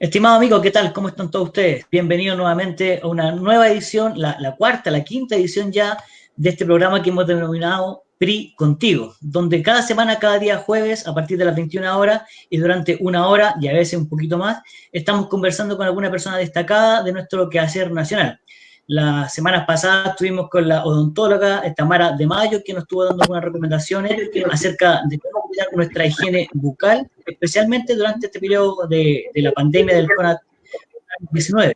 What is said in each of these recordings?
Estimado amigo, ¿qué tal? ¿Cómo están todos ustedes? Bienvenidos nuevamente a una nueva edición, la cuarta, la quinta edición ya de este programa que hemos denominado PRI Contigo, donde cada semana, cada día jueves, a partir de las 21 horas y durante una hora y a veces un poquito más, estamos conversando con alguna persona destacada de nuestro quehacer nacional. Las semanas pasadas estuvimos con la odontóloga Tamara de Mayo, que nos estuvo dando algunas recomendaciones acerca de cómo cuidar nuestra higiene bucal, especialmente durante este periodo de la pandemia del COVID-19.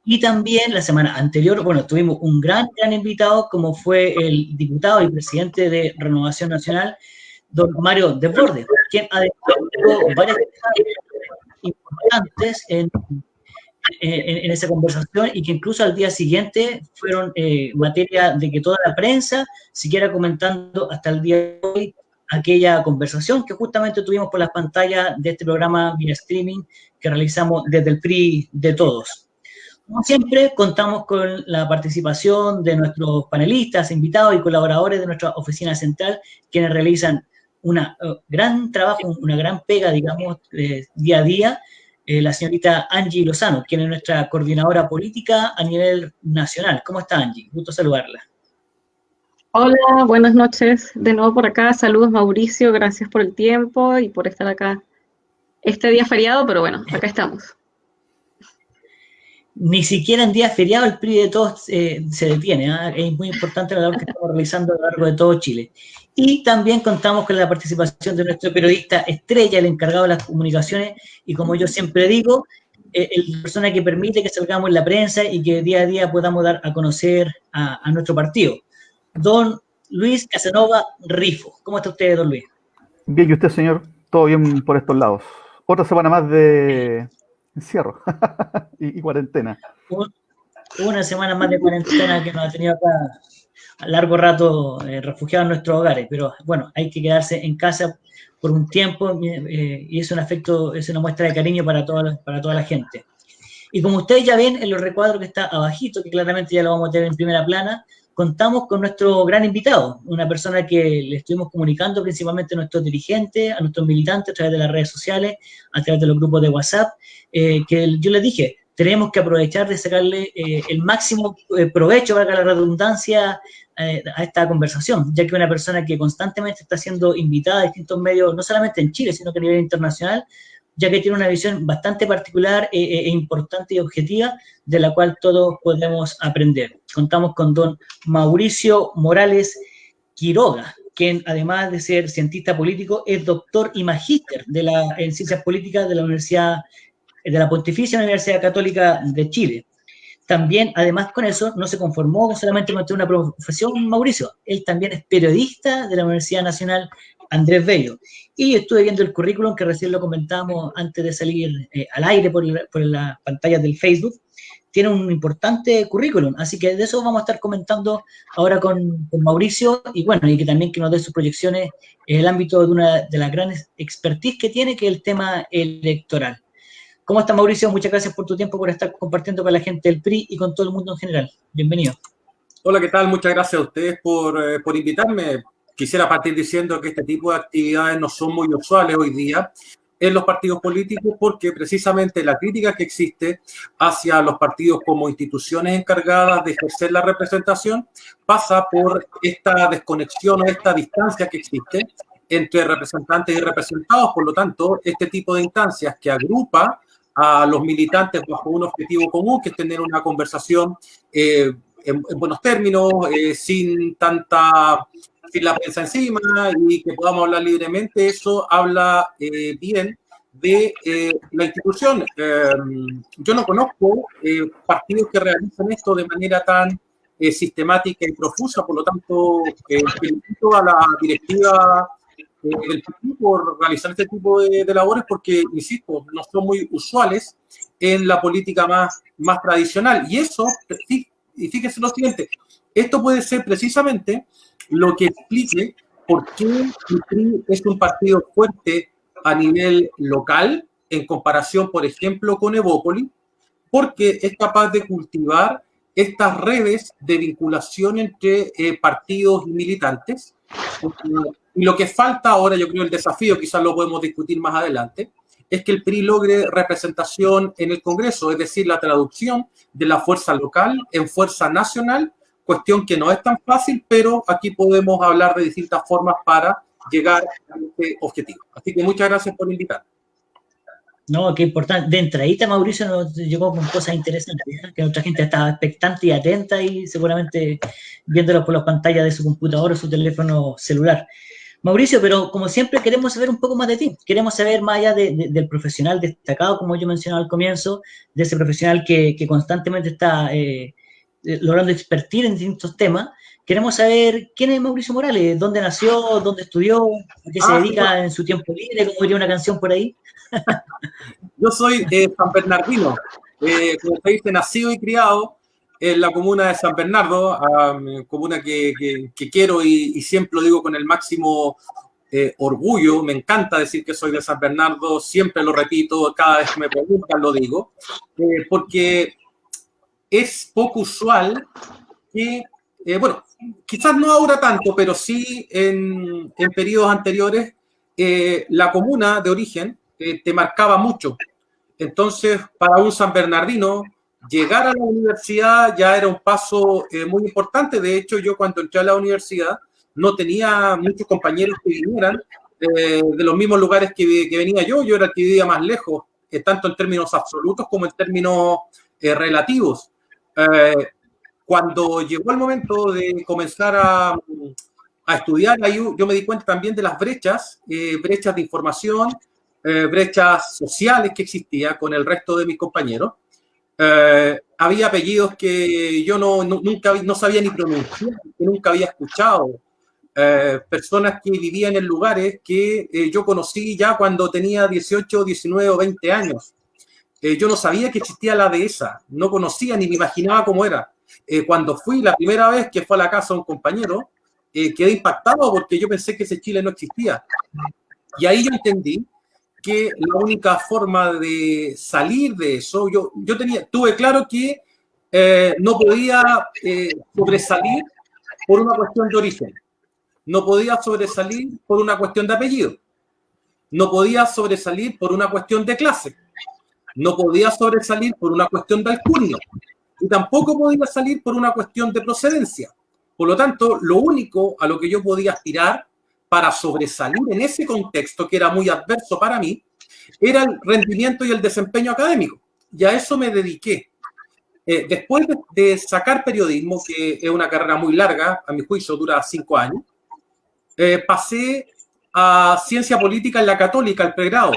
Y también la semana anterior, bueno, tuvimos un gran invitado, como fue el diputado y presidente de Renovación Nacional, don Mario Desbordes, quien ha dejado varias importantes en esa conversación y que incluso al día siguiente fueron materia de que toda la prensa siguiera comentando hasta el día de hoy aquella conversación que justamente tuvimos por las pantallas de este programa vía streaming que realizamos desde el PRI de Todos. Como siempre, contamos con la participación de nuestros panelistas, invitados y colaboradores de nuestra oficina central, quienes realizan un gran trabajo, una gran pega, digamos, día a día. La señorita Angie Lozano, quien es nuestra coordinadora política a nivel nacional. ¿Cómo está, Angie? Gusto saludarla. Hola, buenas noches. De nuevo por acá. Saludos, Mauricio. Gracias por el tiempo y por estar acá este día feriado, pero bueno, acá estamos. Ni siquiera en días feriados el PRI de Todos se detiene. Es muy importante la labor que estamos realizando a lo largo de todo Chile. Y también contamos con la participación de nuestro periodista estrella, el encargado de las comunicaciones, y como yo siempre digo, la persona que permite que salgamos en la prensa y que día a día podamos dar a conocer a nuestro partido. Don Luis Casanova Rifo. ¿Cómo está usted, don Luis? Bien, ¿y usted, señor? Todo bien por estos lados. Otra semana más de encierro y cuarentena. Una semana más de cuarentena que nos ha tenido acá a largo rato refugiados en nuestros hogares, pero bueno, hay que quedarse en casa por un tiempo y es un afecto, es una muestra de cariño para toda la gente. Y como ustedes ya ven en los recuadros que está abajito, que claramente ya lo vamos a tener en primera plana, contamos con nuestro gran invitado, una persona que le estuvimos comunicando principalmente a nuestros dirigentes, a nuestros militantes a través de las redes sociales, a través de los grupos de WhatsApp, que yo les dije, tenemos que aprovechar de sacarle el máximo provecho, valga la redundancia, a esta conversación, ya que una persona que constantemente está siendo invitada a distintos medios, no solamente en Chile, sino que a nivel internacional, ya que tiene una visión bastante particular e importante y objetiva, de la cual todos podemos aprender. Contamos con don Mauricio Morales Quiroga, quien además de ser cientista político, es doctor y magíster en ciencias políticas de la Universidad, de la Pontificia Universidad Católica de Chile. También, además con eso, no se conformó solamente con tener una profesión, Mauricio. Él también es periodista de la Universidad Nacional Andrés Bello. Y estuve viendo el currículum, que recién lo comentábamos antes de salir al aire por las pantallas del Facebook. Tiene un importante currículum, así que de eso vamos a estar comentando ahora con Mauricio, y bueno, y que también que nos dé sus proyecciones en el ámbito de una de las grandes expertise que tiene, que es el tema electoral. ¿Cómo está, Mauricio? Muchas gracias por tu tiempo, por estar compartiendo con la gente del PRI y con todo el mundo en general. Bienvenido. Hola, ¿qué tal? Muchas gracias a ustedes por invitarme. Quisiera partir diciendo que este tipo de actividades no son muy usuales hoy día en los partidos políticos, porque precisamente la crítica que existe hacia los partidos como instituciones encargadas de ejercer la representación pasa por esta desconexión o esta distancia que existe entre representantes y representados. Por lo tanto, este tipo de instancias que agrupa a los militantes bajo un objetivo común, que es tener una conversación en buenos términos, sin la prensa encima, y que podamos hablar libremente. Eso habla bien de la institución. Yo no conozco partidos que realicen esto de manera tan sistemática y profusa. Por lo tanto, felicito a la directiva del partido por realizar este tipo de labores, porque, insisto, no son muy usuales en la política más tradicional. Y eso, y fíjense lo siguiente, esto puede ser precisamente lo que explique por qué el PRI es un partido fuerte a nivel local en comparación, por ejemplo, con Evópoli, porque es capaz de cultivar estas redes de vinculación entre partidos y militantes. Y lo que falta ahora, yo creo, el desafío, quizás lo podemos discutir más adelante, es que el PRI logre representación en el Congreso, es decir, la traducción de la fuerza local en fuerza nacional, cuestión que no es tan fácil, pero aquí podemos hablar de distintas formas para llegar a este objetivo. Así que muchas gracias por invitar. No, qué importante. De entradita, Mauricio nos llegó con cosas interesantes, ¿eh? Que nuestra gente estaba expectante y atenta y seguramente viéndolo por las pantallas de su computador o su teléfono celular. Mauricio, pero como siempre queremos saber un poco más de ti. Queremos saber más allá del profesional destacado, como yo mencionaba al comienzo, de ese profesional que constantemente está logrando expertir en distintos temas. Queremos saber quién es Mauricio Morales, dónde nació, dónde estudió, a qué se dedica en su tiempo libre, como diría una canción por ahí. Yo soy San Bernardino, como se dice, nacido y criado en la comuna de San Bernardo, comuna que quiero y siempre lo digo con el máximo orgullo. Me encanta decir que soy de San Bernardo, siempre lo repito, cada vez que me preguntan lo digo, porque es poco usual que, bueno, quizás no ahora tanto, pero sí en periodos anteriores, la comuna de origen te marcaba mucho. Entonces, para un San Bernardino, llegar a la universidad ya era un paso muy importante. De hecho, yo cuando entré a la universidad no tenía muchos compañeros que vinieran de los mismos lugares que venía yo. Yo era el que vivía más lejos, tanto en términos absolutos como en términos relativos. Cuando llegó el momento de comenzar a estudiar, ahí yo me di cuenta también de las brechas de información, brechas sociales que existía con el resto de mis compañeros. Había apellidos que yo nunca no sabía ni pronunciar, que nunca había escuchado. Personas que vivían en lugares que yo conocí ya cuando tenía 18, 19 o 20 años. Yo no sabía que existía la dehesa, no conocía ni me imaginaba cómo era. Cuando fui la primera vez que fue a la casa de un compañero, quedé impactado porque yo pensé que ese Chile no existía. Y ahí yo entendí que la única forma de salir de eso, tuve claro que no podía sobresalir por una cuestión de origen, no podía sobresalir por una cuestión de apellido, no podía sobresalir por una cuestión de clase, no podía sobresalir por una cuestión de alcurnia y tampoco podía salir por una cuestión de procedencia. Por lo tanto, lo único a lo que yo podía aspirar para sobresalir en ese contexto que era muy adverso para mí era el rendimiento y el desempeño académico. Y a eso me dediqué. Después de sacar periodismo, que es una carrera muy larga, a mi juicio dura 5 años, pasé a ciencia política en la Católica, al pregrado,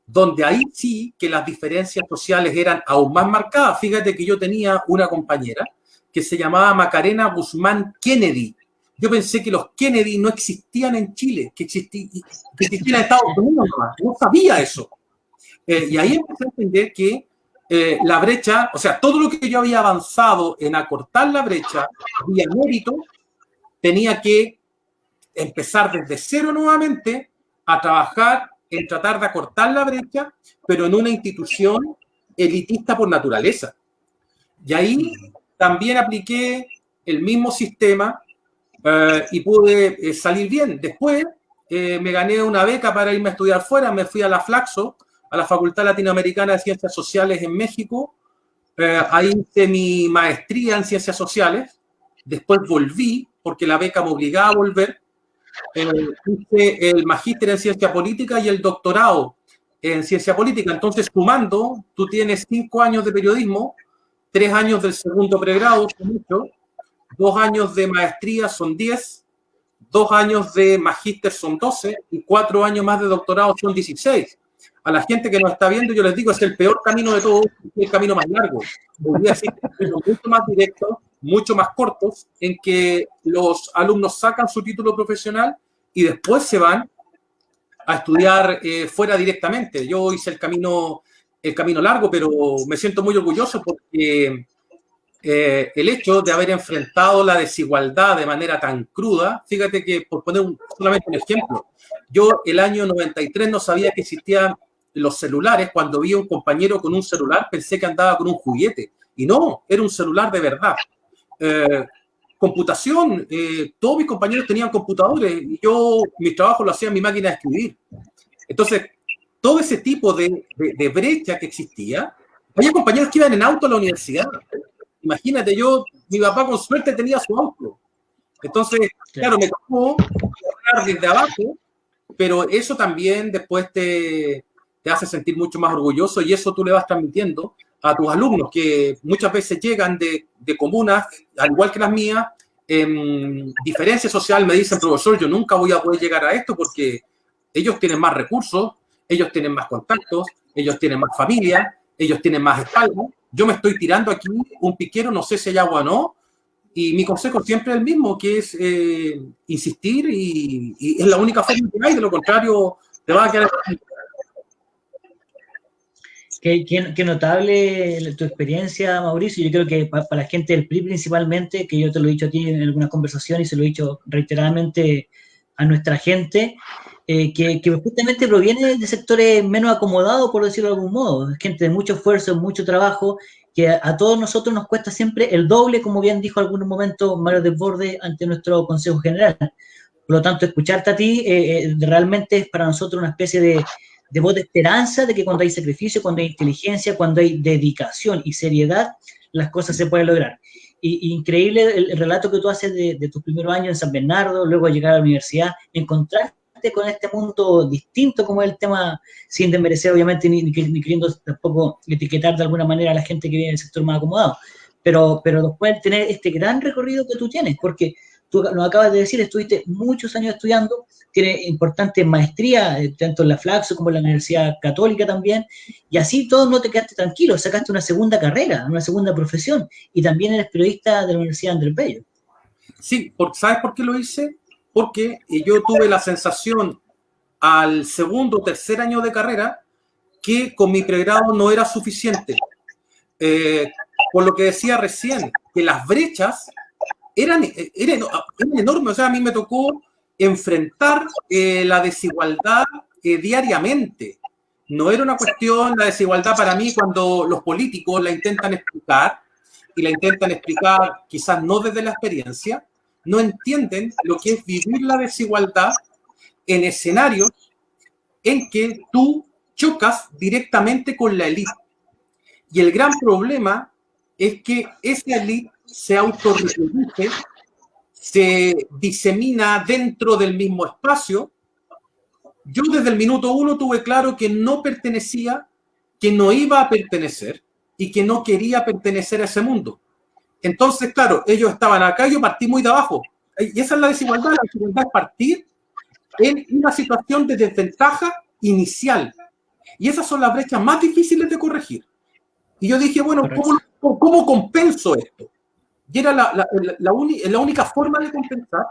donde ahí sí que las diferencias sociales eran aún más marcadas. Fíjate que yo tenía una compañera que se llamaba Macarena Guzmán Kennedy. Yo pensé que los Kennedy no existían en Chile, que existían en Estados Unidos nomás. No sabía eso. Y ahí empecé a entender que la brecha, o sea, todo lo que yo había avanzado en acortar la brecha vía mérito, tenía que empezar desde cero nuevamente a trabajar en tratar de acortar la brecha, pero en una institución elitista por naturaleza. Y ahí también apliqué el mismo sistema y pude salir bien. Después me gané una beca para irme a estudiar fuera, me fui a la Flaxo, a la Facultad Latinoamericana de Ciencias Sociales en México. Ahí hice mi maestría en Ciencias Sociales. Después volví, porque la beca me obligaba a volver. Hice el magíster en Ciencia Política y el doctorado en Ciencia Política. Entonces, sumando, tú tienes 5 años de periodismo, 3 años del segundo pregrado, son 8, 2 años de maestría son 10, 2 años de magíster son 12 y 4 años más de doctorado son 16. A la gente que nos está viendo, yo les digo, es el peor camino de todos, es el camino más largo. Podría decir que es mucho más directo, mucho más cortos, en que los alumnos sacan su título profesional y después se van a estudiar fuera directamente. Yo hice el camino largo, pero me siento muy orgulloso porque el hecho de haber enfrentado la desigualdad de manera tan cruda, fíjate que, por poner solamente un ejemplo, yo el año 93 no sabía que existían los celulares. Cuando vi a un compañero con un celular pensé que andaba con un juguete y no, era un celular de verdad. Computación, todos mis compañeros tenían computadores y yo mis trabajos los hacía en mi máquina de escribir. Entonces, todo ese tipo de brecha que existía, había compañeros que iban en auto a la universidad. Imagínate, mi papá con suerte tenía su auto. Entonces, claro, me tocó hablar desde abajo, pero eso también después te hace sentir mucho más orgulloso y eso tú le vas transmitiendo a tus alumnos, que muchas veces llegan de comunas, al igual que las mías, diferencia social, me dicen, profesor, yo nunca voy a poder llegar a esto porque ellos tienen más recursos, ellos tienen más contactos, ellos tienen más familia, ellos tienen más espalda. Yo me estoy tirando aquí un piquero, no sé si hay agua o no, y mi consejo siempre es el mismo, que es insistir y es la única forma que hay, de lo contrario te vas a quedar. Qué notable tu experiencia, Mauricio. Yo creo que para la gente del PRI principalmente, que yo te lo he dicho a ti en alguna conversación y se lo he dicho reiteradamente a nuestra gente, que justamente proviene de sectores menos acomodados, por decirlo de algún modo, gente de mucho esfuerzo, mucho trabajo, que a todos nosotros nos cuesta siempre el doble, como bien dijo en algún momento Mario Desbordes ante nuestro Consejo General. Por lo tanto, escucharte a ti realmente es para nosotros una especie de voz de esperanza de que cuando hay sacrificio, cuando hay inteligencia, cuando hay dedicación y seriedad, las cosas se pueden lograr. Y increíble el relato que tú haces de tus primeros años en San Bernardo, luego llegar a la universidad, encontrarte con este mundo distinto como es el tema, sin desmerecer obviamente ni queriendo tampoco etiquetar de alguna manera a la gente que vive en el sector más acomodado, pero después tener este gran recorrido que tú tienes, porque tú nos acabas de decir, estuviste muchos años estudiando, tienes importante maestría, tanto en la Flaxo como en la Universidad Católica también, y así todo no te quedaste tranquilo, sacaste una segunda carrera, una segunda profesión, y también eres periodista de la Universidad Andrés Bello. Sí, ¿sabes por qué lo hice? Porque yo tuve la sensación al segundo o tercer año de carrera que con mi pregrado no era suficiente. Por lo que decía recién, que las brechas eran enormes. O sea, a mí me tocó enfrentar la desigualdad diariamente. No era una cuestión, la desigualdad para mí, cuando los políticos la intentan explicar, y la intentan explicar quizás no desde la experiencia, no entienden lo que es vivir la desigualdad en escenarios en que tú chocas directamente con la élite. Y el gran problema es que esa élite se autorreproduce, se disemina dentro del mismo espacio. Yo desde el minuto uno tuve claro que no pertenecía, que no iba a pertenecer y que no quería pertenecer a ese mundo. Entonces, claro, ellos estaban acá y yo partí muy de abajo. Y esa es la desigualdad. La desigualdad es partir en una situación de desventaja inicial. Y esas son las brechas más difíciles de corregir. Y yo dije, bueno, ¿cómo compenso esto? Y era la única forma de compensar,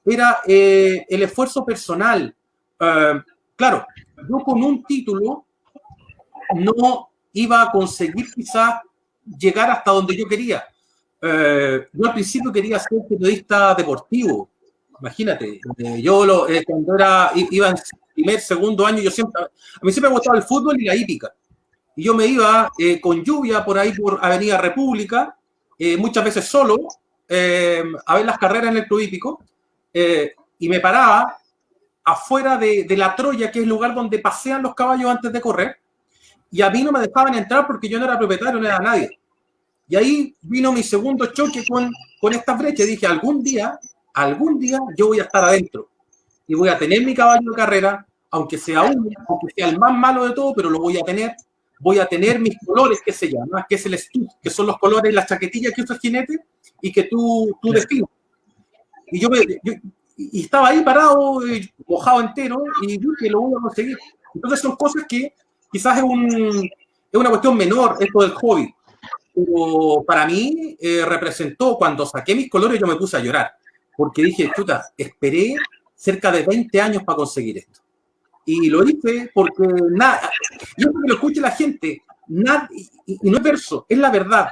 era el esfuerzo personal. Claro, yo con un título no iba a conseguir quizás llegar hasta donde yo quería. Yo al principio quería ser periodista deportivo. Imagínate, yo cuando iba en primer, segundo año, a mí siempre me gustaba el fútbol y la hípica. Y yo me iba con lluvia por ahí por Avenida República, muchas veces solo, a ver las carreras en el club hípico, y me paraba afuera de la Troya, que es el lugar donde pasean los caballos antes de correr, y a mí no me dejaban entrar porque yo no era propietario, no era nadie. Y ahí vino mi segundo choque con estas brechas. Dije, algún día yo voy a estar adentro y voy a tener mi caballo de carrera, aunque sea el más malo de todo, pero lo voy a tener. Voy a tener mis colores, que se llama, que es el stud, que son los colores, las chaquetillas que usa el jinete y que tú defines. Y yo estaba ahí parado, mojado entero, y dije, lo voy a conseguir. Entonces son cosas que quizás es una cuestión menor, esto del hobby. Pero para mí representó, cuando saqué mis colores, yo me puse a llorar. Porque dije, chuta, esperé cerca de 20 años para conseguir esto. Y lo hice porque nada, yo creo que lo escuche la gente, y no es verso, es la verdad.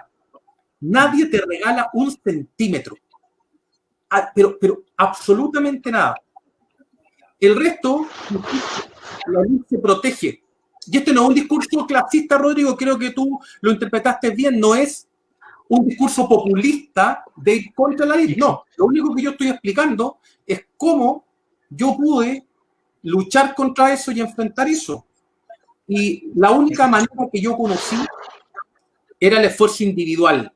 Nadie te regala un centímetro. Pero absolutamente nada. El resto, la ley se protege. Y este no es un discurso clasista, Rodrigo, creo que tú lo interpretaste bien, no es un discurso populista de ir contra la ley. No, lo único que yo estoy explicando es cómo yo pude luchar contra eso y enfrentar eso. Y la única manera que yo conocí era el esfuerzo individual.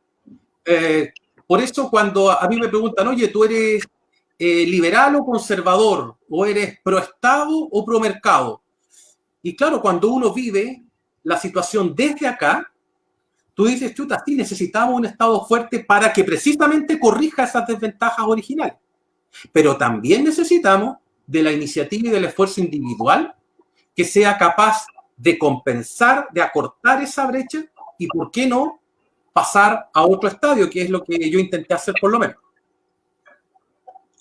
Por eso cuando a mí me preguntan, oye, ¿tú eres liberal o conservador? ¿O eres pro Estado o pro mercado? Y claro, cuando uno vive la situación desde acá, tú dices, chuta, sí, necesitamos un Estado fuerte para que precisamente corrija esas desventajas originales. Pero también necesitamos de la iniciativa y del esfuerzo individual que sea capaz de compensar, de acortar esa brecha y, ¿por qué no?, pasar a otro estadio, que es lo que yo intenté hacer por lo menos.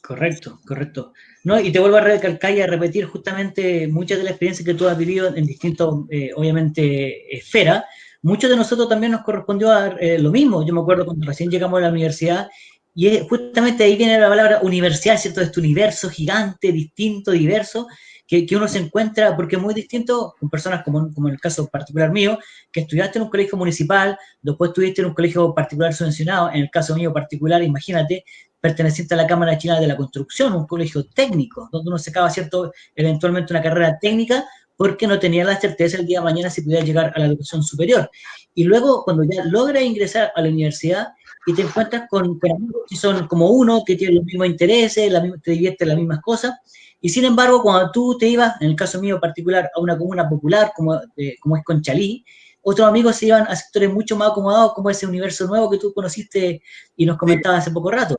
Correcto, correcto. No, y te vuelvo a recalcar y a repetir justamente muchas de las experiencias que tú has vivido en distintas, obviamente, esferas. Muchos de nosotros también nos correspondió a lo mismo. Yo me acuerdo cuando recién llegamos a la universidad y justamente ahí viene la palabra universidad, ¿cierto? Este universo gigante, distinto, diverso, que uno se encuentra, porque es muy distinto con personas como en el caso particular mío, que estudiaste en un colegio municipal, después estuviste en un colegio particular subvencionado, en el caso mío particular, imagínate, perteneciente a la Cámara Chilena de la Construcción, un colegio técnico, donde uno sacaba, ¿cierto?, eventualmente una carrera técnica, porque no tenía la certeza el día de mañana si pudiera llegar a la educación superior. Y luego, cuando ya logras ingresar a la universidad y te encuentras con amigos que son como uno, que tienen los mismos intereses, te divierten las mismas cosas, y sin embargo, cuando tú te ibas, en el caso mío particular, a una comuna popular, como es Conchalí, otros amigos se iban a sectores mucho más acomodados, como ese universo nuevo que tú conociste y nos comentabas hace poco rato.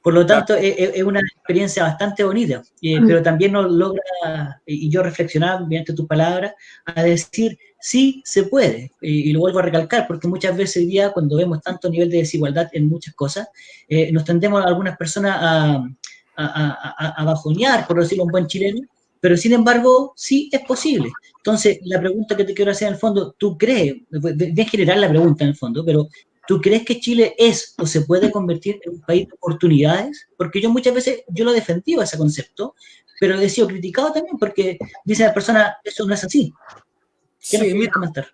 Por lo tanto, es una experiencia bastante bonita, pero también nos logra, y yo reflexionaba mediante tus palabras, a decir, sí se puede, y lo vuelvo a recalcar, porque muchas veces hoy día, cuando vemos tanto nivel de desigualdad en muchas cosas, nos tendemos a algunas personas a bajonear, por decirlo en buen chileno, pero sin embargo, sí es posible. Entonces, la pregunta que te quiero hacer en el fondo, ¿tú crees, bien general la pregunta en el fondo, pero ¿tú crees que Chile es o se puede convertir en un país de oportunidades? Porque yo muchas veces, yo lo he defendido ese concepto, pero he sido criticado también porque dice la persona, eso no es así. ¿Qué nos puedes comentar?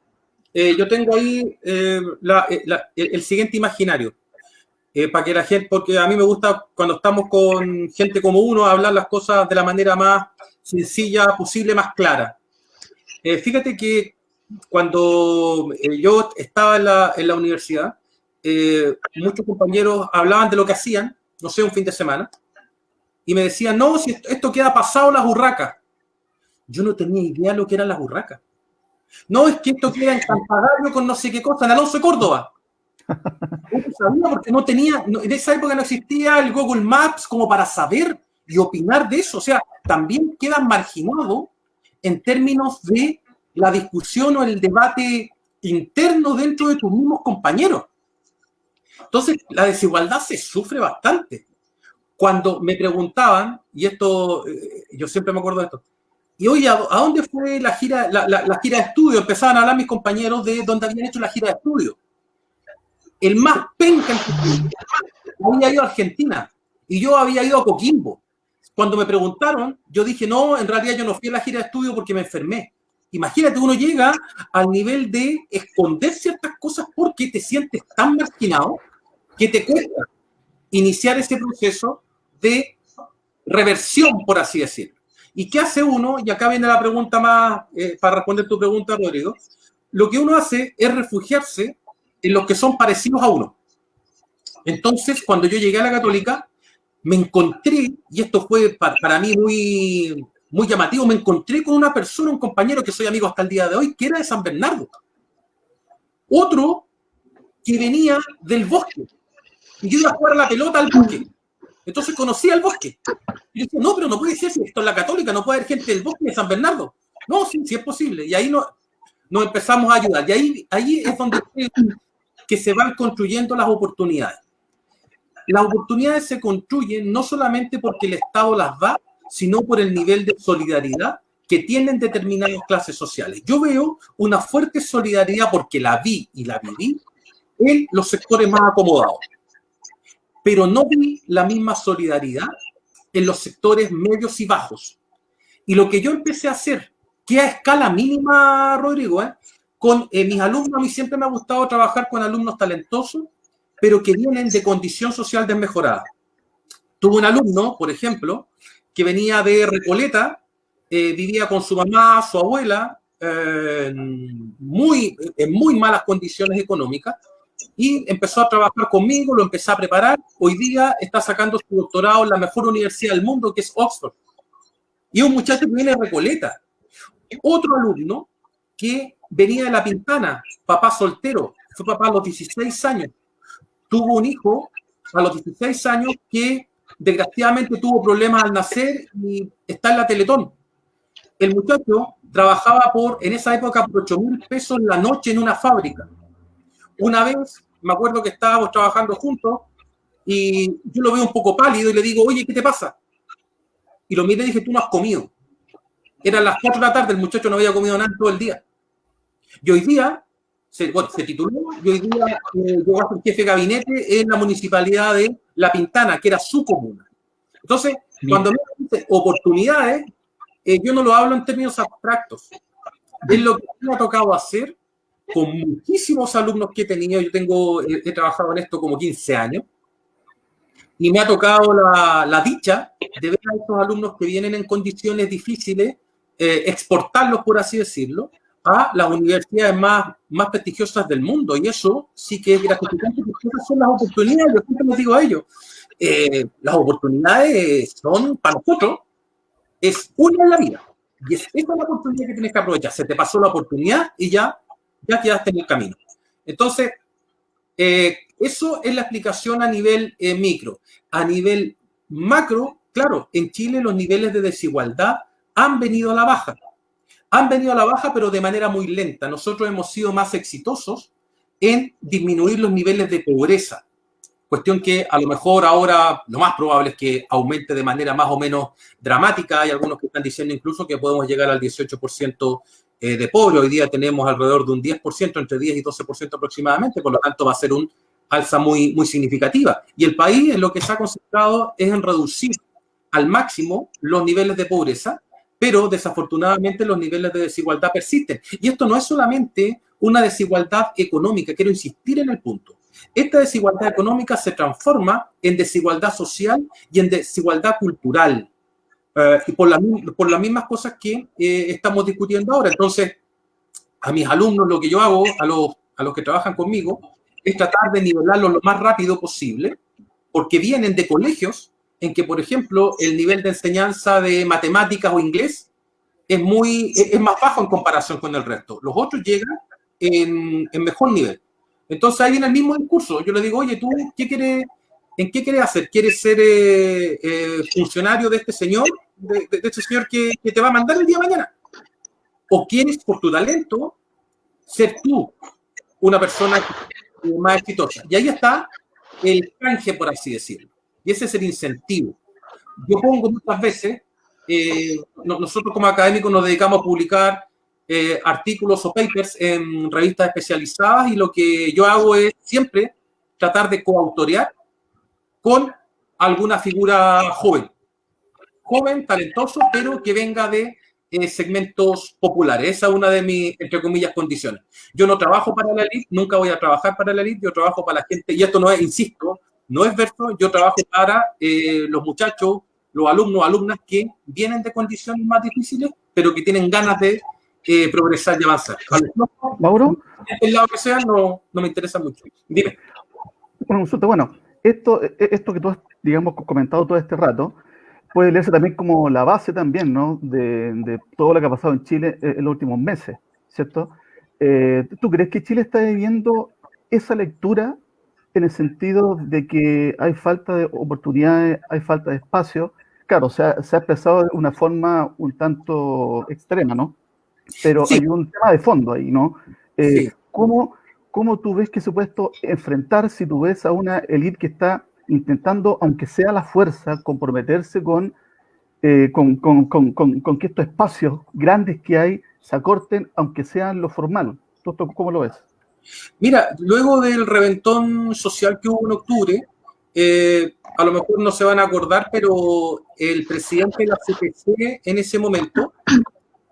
Yo tengo ahí el siguiente imaginario. Para que la gente, porque a mí me gusta cuando estamos con gente como uno, hablar las cosas de la manera más sencilla posible, más clara. Fíjate que cuando yo estaba en la universidad, muchos compañeros hablaban de lo que hacían, no sé, un fin de semana, y me decían, no, si esto queda pasado las urracas. Yo no tenía idea de lo que eran las urracas. No, es que esto queda en Campanario con no sé qué cosa, en Alonso de Córdoba. No sabía porque no tenía, en esa época no existía el Google Maps como para saber y opinar de eso. O sea, también quedas marginado en términos de la discusión o el debate interno dentro de tus mismos compañeros. Entonces, la desigualdad se sufre bastante. Cuando me preguntaban, y esto, yo siempre me acuerdo de esto, y oye, ¿a dónde fue la gira de estudio? Empezaban a hablar mis compañeros de dónde habían hecho la gira de estudio. El más penca en que había ido a Argentina y yo había ido a Coquimbo. Cuando me preguntaron, yo dije, no, en realidad yo no fui a la gira de estudio porque me enfermé. Imagínate, uno llega al nivel de esconder ciertas cosas porque te sientes tan marginado que te cuesta iniciar ese proceso de reversión, por así decirlo. ¿Y qué hace uno? Y acá viene la pregunta más, para responder tu pregunta, Rodrigo. Lo que uno hace es refugiarse en los que son parecidos a uno. Entonces, cuando yo llegué a la Católica, me encontré, y esto fue para mí muy, muy llamativo, me encontré con una persona, un compañero que soy amigo hasta el día de hoy, que era de San Bernardo. Otro que venía del bosque. Y yo iba a jugar a la pelota al bosque. Entonces conocía el bosque. Y yo decía, no, pero no puede ser, si esto es la Católica, no puede haber gente del bosque de San Bernardo. No, sí es posible. Y ahí nos empezamos a ayudar. Y ahí es donde que se van construyendo las oportunidades. Las oportunidades se construyen no solamente porque el Estado las da, sino por el nivel de solidaridad que tienen determinadas clases sociales. Yo veo una fuerte solidaridad porque la vi y la viví en los sectores más acomodados. Pero no vi la misma solidaridad en los sectores medios y bajos. Y lo que yo empecé a hacer, que a escala mínima, Rodrigo, con mis alumnos, a mí siempre me ha gustado trabajar con alumnos talentosos, pero que vienen de condición social desmejorada. Tuve un alumno, por ejemplo, que venía de Recoleta, vivía con su mamá, su abuela, en muy malas condiciones económicas, y empezó a trabajar conmigo, lo empecé a preparar. Hoy día está sacando su doctorado en la mejor universidad del mundo, que es Oxford. Y un muchacho que viene de Recoleta. Otro alumno que venía de La Pintana, papá soltero, fue papá a los 16 años. Tuvo un hijo a los 16 años que desgraciadamente tuvo problemas al nacer y está en la Teletón. El muchacho trabajaba en esa época por 8.000 pesos la noche en una fábrica. Una vez, me acuerdo que estábamos trabajando juntos y yo lo veo un poco pálido y le digo, oye, ¿qué te pasa? Y lo miré y dije, tú no has comido. Eran las 4 de la tarde, el muchacho no había comido nada todo el día. Y hoy día, se tituló, y hoy día llegó a ser jefe de gabinete en la municipalidad de La Pintana, que era su comuna. Entonces, cuando me dicen oportunidades, yo no lo hablo en términos abstractos. Es lo que me ha tocado hacer con muchísimos alumnos que he tenido. Yo he trabajado en esto como 15 años y me ha tocado la dicha de ver a estos alumnos que vienen en condiciones difíciles, exportarlos, por así decirlo, a las universidades más prestigiosas del mundo. Y eso sí que es gratificante, porque esas son las oportunidades. Yo siempre les digo a ellos, las oportunidades son para nosotros, es una en la vida. Y esa es la oportunidad que tienes que aprovechar. Se te pasó la oportunidad y ya quedaste en el camino. Entonces, eso es la explicación a nivel micro. A nivel macro, claro, en Chile los niveles de desigualdad han venido a la baja. Han venido a la baja, pero de manera muy lenta. Nosotros hemos sido más exitosos en disminuir los niveles de pobreza. Cuestión que a lo mejor ahora lo más probable es que aumente de manera más o menos dramática. Hay algunos que están diciendo incluso que podemos llegar al 18% de pobre. Hoy día tenemos alrededor de un 10%, entre 10 y 12% aproximadamente, por lo tanto va a ser un alza muy, muy significativa. Y el país en lo que se ha concentrado es en reducir al máximo los niveles de pobreza, pero desafortunadamente los niveles de desigualdad persisten. Y esto no es solamente una desigualdad económica, quiero insistir en el punto. Esta desigualdad económica se transforma en desigualdad social y en desigualdad cultural, y por las mismas cosas que estamos discutiendo ahora. Entonces, a mis alumnos lo que yo hago, a los que trabajan conmigo, es tratar de nivelarlos lo más rápido posible, porque vienen de colegios en que, por ejemplo, el nivel de enseñanza de matemáticas o inglés es más bajo en comparación con el resto. Los otros llegan en mejor nivel. Entonces ahí viene el mismo discurso. Yo le digo, oye, ¿tú en qué quieres hacer? ¿Quieres ser funcionario de este señor? De este señor que te va a mandar el día de mañana. ¿O quieres, por tu talento, ser tú una persona más exitosa? Y ahí está el canje, por así decirlo. Y ese es el incentivo. Yo pongo muchas veces, nosotros como académicos nos dedicamos a publicar artículos o papers en revistas especializadas, y lo que yo hago es siempre tratar de coautorear con alguna figura joven, talentoso, pero que venga de segmentos populares. Esa es una de mis, entre comillas, condiciones. Yo no trabajo para la élite, nunca voy a trabajar para la élite, yo trabajo para la gente, y esto no es, insisto, no es verso, yo trabajo para los muchachos, los alumnos, alumnas que vienen de condiciones más difíciles, pero que tienen ganas de progresar y avanzar. Mauro, el lado que sea no me interesa mucho. Dime. Bueno, esto que tú has, digamos, comentado todo este rato, puede leerse también como la base también, ¿no? de todo lo que ha pasado en Chile en los últimos meses, ¿cierto? ¿Tú crees que Chile está viviendo esa lectura en el sentido de que hay falta de oportunidades, hay falta de espacio? Claro, se ha expresado de una forma un tanto extrema, ¿no? Pero sí, hay un tema de fondo ahí, ¿no? Sí. ¿Cómo tú ves que se puede esto enfrentar si tú ves a una élite que está intentando, aunque sea a la fuerza, comprometerse con que estos espacios grandes que hay se acorten, aunque sean lo formal? ¿Tú cómo lo ves? Mira, luego del reventón social que hubo en octubre, a lo mejor no se van a acordar, pero el presidente de la CPC en ese momento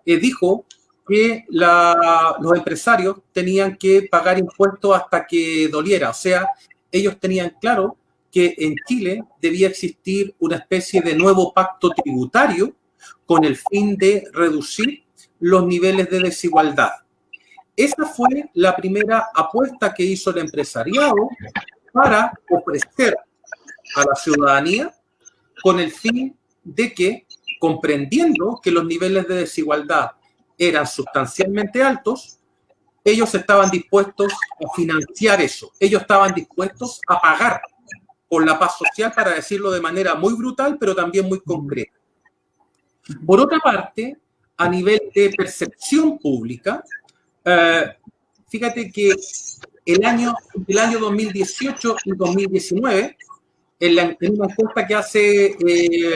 dijo que los empresarios tenían que pagar impuestos hasta que doliera. O sea, ellos tenían claro que en Chile debía existir una especie de nuevo pacto tributario con el fin de reducir los niveles de desigualdad. Esa fue la primera apuesta que hizo el empresariado para ofrecer a la ciudadanía con el fin de que, comprendiendo que los niveles de desigualdad eran sustancialmente altos, ellos estaban dispuestos a financiar eso. Ellos estaban dispuestos a pagar por la paz social, para decirlo de manera muy brutal, pero también muy concreta. Por otra parte, a nivel de percepción pública, fíjate que el año 2018 y 2019, en una encuesta que hace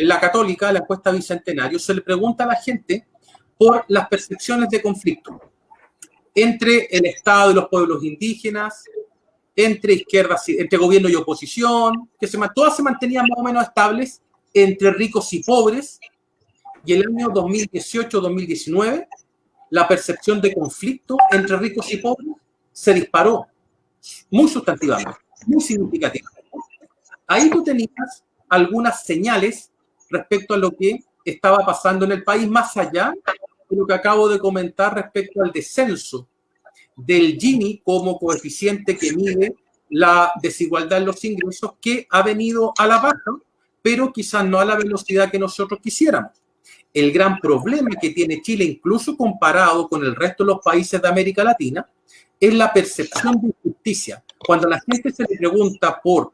la Católica, la encuesta Bicentenario, se le pregunta a la gente por las percepciones de conflicto entre el Estado y los pueblos indígenas, entre izquierdas, entre gobierno y oposición, todas se mantenían más o menos estables entre ricos y pobres, y el año 2018-2019, la percepción de conflicto entre ricos y pobres se disparó muy sustantivamente, muy significativamente. Ahí tú tenías algunas señales respecto a lo que estaba pasando en el país, más allá de lo que acabo de comentar respecto al descenso del Gini como coeficiente que mide la desigualdad en los ingresos, que ha venido a la baja, pero quizás no a la velocidad que nosotros quisiéramos. El gran problema que tiene Chile, incluso comparado con el resto de los países de América Latina, es la percepción de injusticia. Cuando a la gente se le pregunta por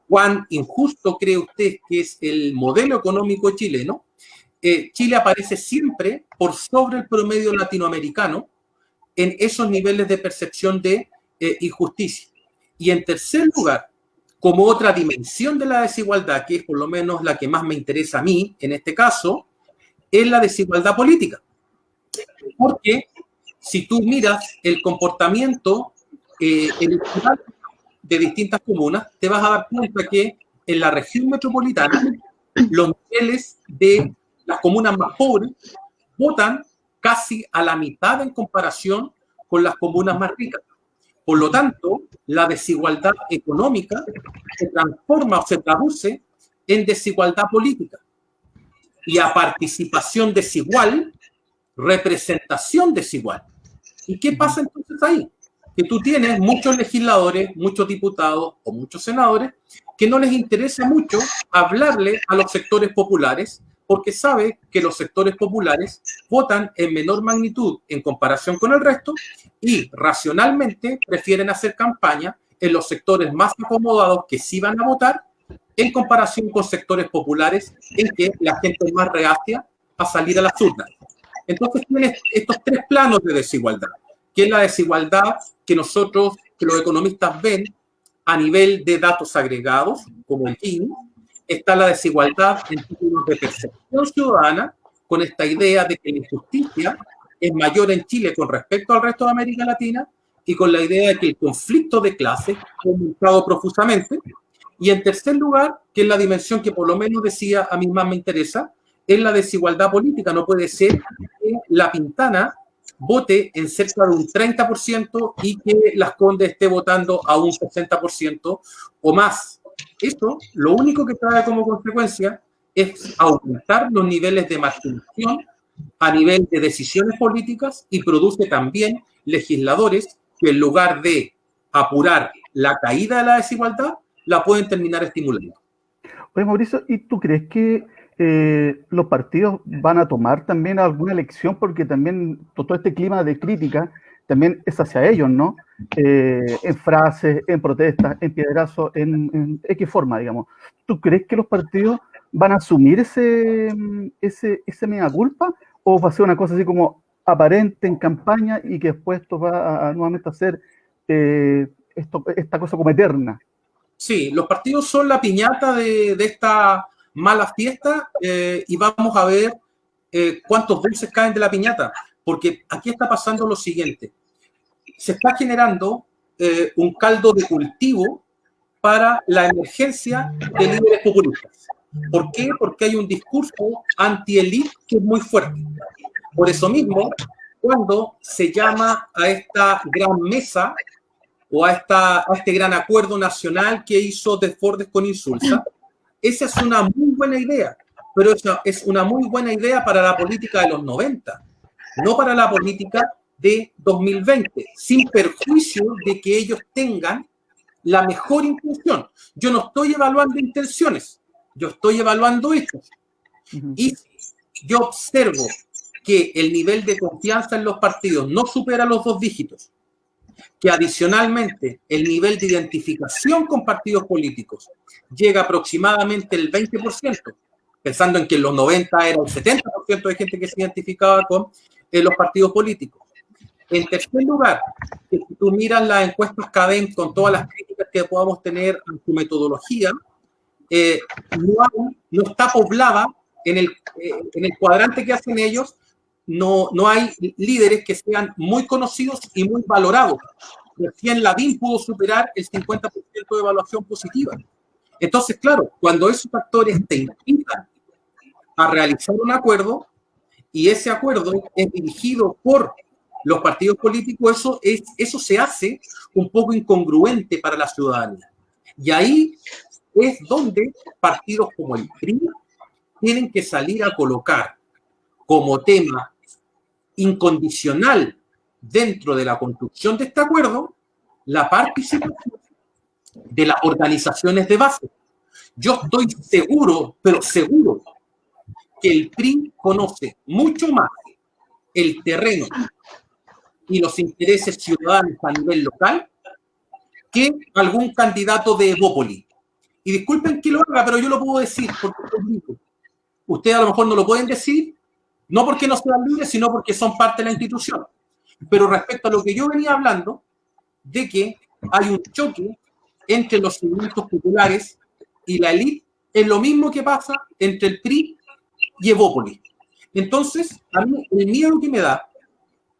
cuán injusto cree usted que es el modelo económico chileno, Chile aparece siempre por sobre el promedio latinoamericano en esos niveles de percepción de injusticia. Y en tercer lugar, como otra dimensión de la desigualdad, que es por lo menos la que más me interesa a mí en este caso, es la desigualdad política. Porque si tú miras el comportamiento electoral de distintas comunas, te vas a dar cuenta que en la región metropolitana los niveles de las comunas más pobres votan casi a la mitad en comparación con las comunas más ricas. Por lo tanto, la desigualdad económica se transforma o se traduce en desigualdad política. Y a participación desigual, representación desigual. ¿Y qué pasa entonces ahí? Que tú tienes muchos legisladores, muchos diputados o muchos senadores que no les interesa mucho hablarle a los sectores populares, porque sabe que los sectores populares votan en menor magnitud en comparación con el resto y racionalmente prefieren hacer campaña en los sectores más acomodados que sí van a votar, en comparación con sectores populares en que la gente es más reacia a salir a las urnas. Entonces tienes estos tres planos de desigualdad, que es la desigualdad que nosotros, que los economistas ven a nivel de datos agregados, como el Gini. Está la desigualdad en términos de percepción ciudadana, con esta idea de que la injusticia es mayor en Chile con respecto al resto de América Latina, y con la idea de que el conflicto de clases ha aumentado profusamente. Y en tercer lugar, que es la dimensión que por lo menos decía a mí más me interesa, es la desigualdad política. No puede ser que La Pintana vote en cerca de un 30% y que Las Condes esté votando a un 60% o más. Esto lo único que trae como consecuencia es aumentar los niveles de marginación a nivel de decisiones políticas y produce también legisladores que en lugar de apurar la caída de la desigualdad, la pueden terminar estimulando. Oye, Mauricio, ¿y tú crees que los partidos van a tomar también alguna lección? Porque también todo este clima de crítica también es hacia ellos, ¿no? En frases, en protestas, en piedrazos, en X forma, digamos. ¿Tú crees que los partidos van a asumir ese mea culpa? ¿O va a ser una cosa así como aparente en campaña y que después esto va a nuevamente a ser esta cosa como eterna? Sí, los partidos son la piñata de esta mala fiesta y vamos a ver cuántos dulces caen de la piñata, porque aquí está pasando lo siguiente. Se está generando un caldo de cultivo para la emergencia de líderes populistas. ¿Por qué? Porque hay un discurso anti-elite que es muy fuerte. Por eso mismo, cuando se llama a esta gran mesa o a este gran acuerdo nacional que hizo Desbordes con Insulza, esa es una muy buena idea, pero esa es una muy buena idea para la política de los 90. no para la política de 2020, sin perjuicio de que ellos tengan la mejor intención. Yo no estoy evaluando intenciones, yo estoy evaluando hechos. Y yo observo que el nivel de confianza en los partidos no supera los 2 dígitos, que adicionalmente el nivel de identificación con partidos políticos llega aproximadamente el 20%, pensando en que en los 90 era el 70% de gente que se identificaba con los partidos políticos. En tercer lugar, si tú miras las encuestas CADEM con todas las críticas que podamos tener a su metodología, no está poblada en el cuadrante que hacen ellos, no hay líderes que sean muy conocidos y muy valorados. Recién Lavín pudo superar el 50% de evaluación positiva. Entonces, claro, cuando esos factores te invitan a realizar un acuerdo y ese acuerdo es dirigido por los partidos políticos, eso se hace un poco incongruente para la ciudadanía. Y ahí es donde partidos como el PRI tienen que salir a colocar como tema incondicional dentro de la construcción de este acuerdo la participación de las organizaciones de base. Yo estoy seguro, pero seguro, que el PRI conoce mucho más el terreno y los intereses ciudadanos a nivel local que algún candidato de Evópoli. Y disculpen que lo haga, pero yo lo puedo decir porque es libre. Ustedes a lo mejor no lo pueden decir, no porque no sean libres, sino porque son parte de la institución. Pero respecto a lo que yo venía hablando, de que hay un choque entre los segmentos populares y la élite, es lo mismo que pasa entre el PRI y Evópoli. Entonces, a mí el miedo que me da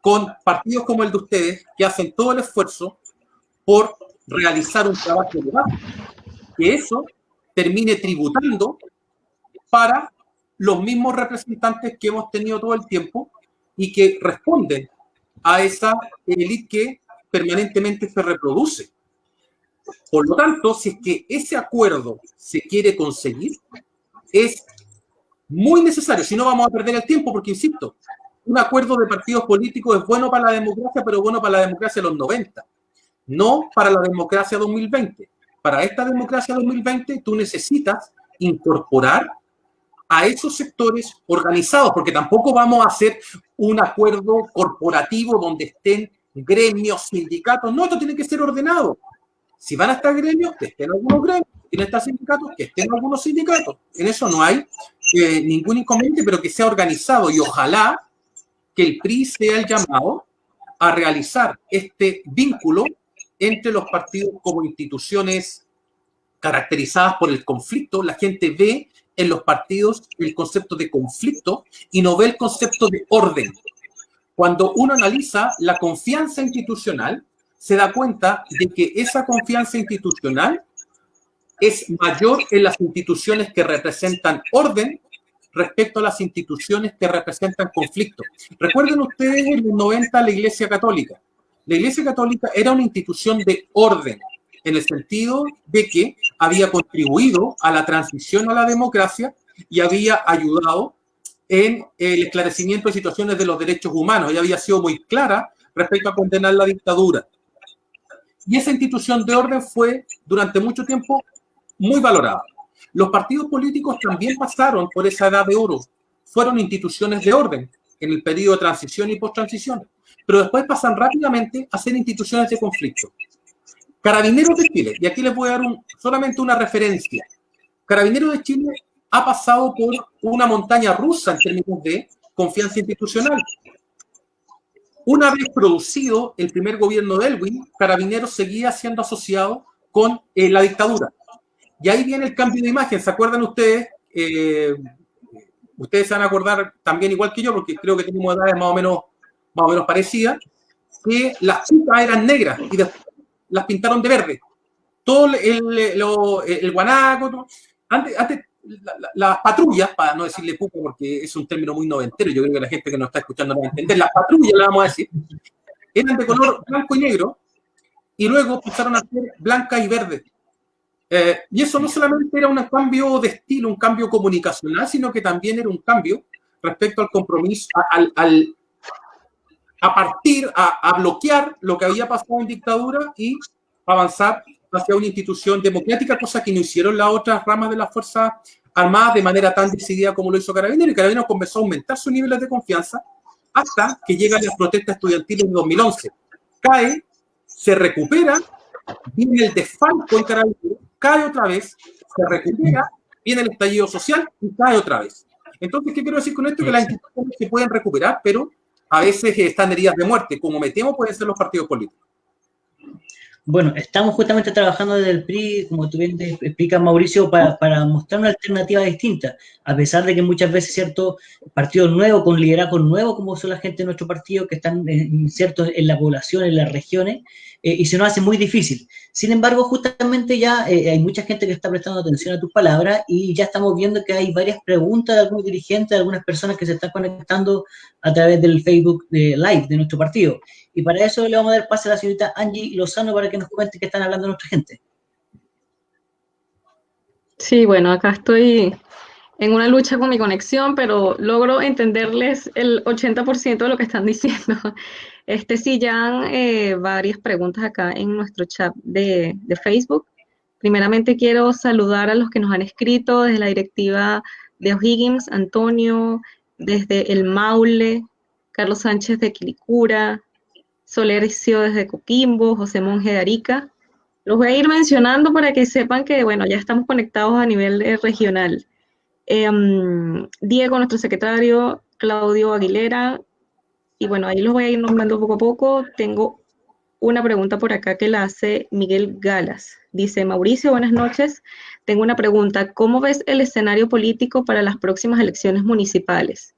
con partidos como el de ustedes, que hacen todo el esfuerzo por realizar un trabajo de base, que eso termine tributando para los mismos representantes que hemos tenido todo el tiempo y que responden a esa élite que permanentemente se reproduce. Por lo tanto, si es que ese acuerdo se quiere conseguir, es muy necesario, si no vamos a perder el tiempo, porque insisto, un acuerdo de partidos políticos es bueno para la democracia, pero bueno para la democracia de los 90, no para la democracia 2020. Para esta democracia 2020 tú necesitas incorporar a esos sectores organizados, porque tampoco vamos a hacer un acuerdo corporativo donde estén gremios, sindicatos. No, esto tiene que ser ordenado. Si van a estar gremios, que estén algunos gremios. Si tienen que estar sindicatos, que estén algunos sindicatos. En eso no hay ningún inconveniente, pero que sea organizado. Y ojalá que el PRI sea el llamado a realizar este vínculo entre los partidos como instituciones caracterizadas por el conflicto. La gente ve en los partidos el concepto de conflicto y no ve el concepto de orden. Cuando uno analiza la confianza institucional, se da cuenta de que esa confianza institucional es mayor en las instituciones que representan orden respecto a las instituciones que representan conflicto. Recuerden ustedes en los 90 la Iglesia Católica. La Iglesia Católica era una institución de orden, en el sentido de que había contribuido a la transición a la democracia y había ayudado en el esclarecimiento de situaciones de los derechos humanos y había sido muy clara respecto a condenar la dictadura. Y esa institución de orden fue durante mucho tiempo muy valorada. Los partidos políticos también pasaron por esa edad de oro, fueron instituciones de orden en el periodo de transición y post-transición, pero después pasan rápidamente a ser instituciones de conflicto. Carabineros de Chile, y aquí les voy a dar solamente una referencia. Carabineros de Chile ha pasado por una montaña rusa en términos de confianza institucional. Una vez producido el primer gobierno de Elwin, Carabineros seguía siendo asociado con la dictadura. Y ahí viene el cambio de imagen. ¿Se acuerdan ustedes? Ustedes se van a acordar también igual que yo, porque creo que tenemos edades más o menos parecidas, que las cucas eran negras y después las pintaron de verde. Todo el guanaco, todo. Antes las patrullas, para no decirle pupa porque es un término muy noventero, yo creo que la gente que nos está escuchando no va a entender, las patrullas, le vamos a decir, eran de color blanco y negro y luego pasaron a ser blancas y verdes. Y eso no solamente era un cambio de estilo, un cambio comunicacional, sino que también era un cambio respecto al compromiso, a bloquear lo que había pasado en dictadura y avanzar hacia una institución democrática, cosa que no hicieron las otras ramas de las Fuerzas Armadas de manera tan decidida como lo hizo Carabineros. Y Carabineros comenzó a aumentar sus niveles de confianza hasta que llegan las protestas estudiantiles de 2011. Cae, se recupera, viene el desfalco en Carabineros, cae otra vez, se recupera, viene el estallido social y cae otra vez. Entonces, ¿qué quiero decir con esto? Que las instituciones se pueden recuperar, pero a veces están heridas de muerte, como me temo pueden ser los partidos políticos. Bueno, estamos justamente trabajando desde el PRI, como tú bien te explicas, Mauricio, para mostrar una alternativa distinta, a pesar de que muchas veces, cierto, partidos nuevos, con liderazgos nuevos, como son la gente de nuestro partido, que están ciertos en la población, en las regiones, y se nos hace muy difícil. Sin embargo, justamente ya hay mucha gente que está prestando atención a tus palabras y ya estamos viendo que hay varias preguntas de algunos dirigentes, de algunas personas que se están conectando a través del Facebook Live de nuestro partido. Y para eso le vamos a dar pase a la señorita Angie Lozano para que nos cuente qué están hablando nuestra gente. Sí, bueno, acá estoy en una lucha con mi conexión, pero logro entenderles el 80% de lo que están diciendo. Sí, ya han varias preguntas acá en nuestro chat de Facebook. Primeramente quiero saludar a los que nos han escrito desde la directiva de O'Higgins, Antonio, desde el Maule, Carlos Sánchez de Quilicura, Solercio desde Coquimbo, José Monge de Arica. Los voy a ir mencionando para que sepan que, bueno, ya estamos conectados a nivel regional. Diego, nuestro secretario, Claudio Aguilera, y bueno, ahí los voy a ir nombrando poco a poco. Tengo una pregunta por acá que la hace Miguel Galas. Dice, Mauricio, buenas noches. Tengo una pregunta. ¿Cómo ves el escenario político para las próximas elecciones municipales?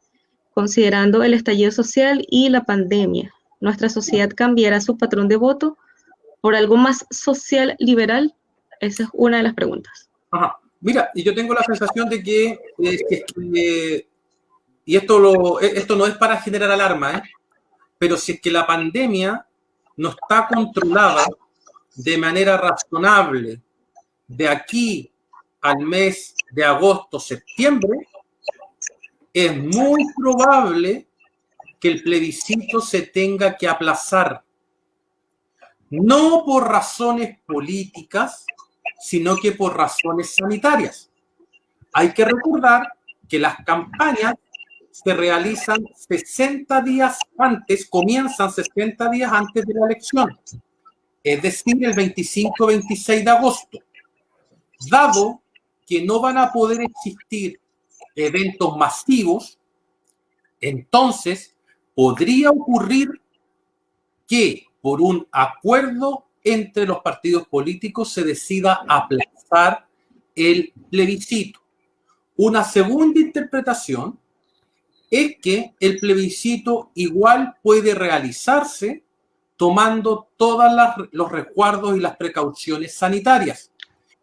Considerando el estallido social y la pandemia, ¿nuestra sociedad cambiará su patrón de voto por algo más social liberal? Esa es una de las preguntas. Ajá. Mira, y yo tengo la sensación de que y esto no es para generar alarma, pero si es que la pandemia no está controlada de manera razonable de aquí al mes de agosto, septiembre, es muy probable que el plebiscito se tenga que aplazar, no por razones políticas, sino que por razones sanitarias. Hay que recordar que las campañas se realizan 60 días antes, comienzan 60 días antes de la elección, es decir, el 25-26 de agosto. Dado que no van a poder existir eventos masivos, entonces podría ocurrir que por un acuerdo entre los partidos políticos se decida aplazar el plebiscito. Una segunda interpretación es que el plebiscito igual puede realizarse tomando todos los resguardos y las precauciones sanitarias.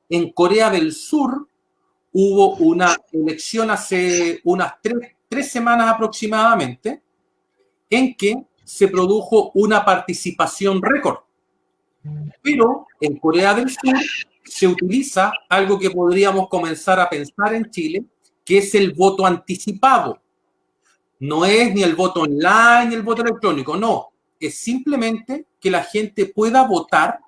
En Corea del Sur hubo una elección hace unas tres semanas aproximadamente en que se produjo una participación récord. Pero en Corea del Sur se utiliza algo que podríamos comenzar a pensar en Chile, que es el voto anticipado. No es ni el voto online ni el voto electrónico, no. Es simplemente que la gente pueda votar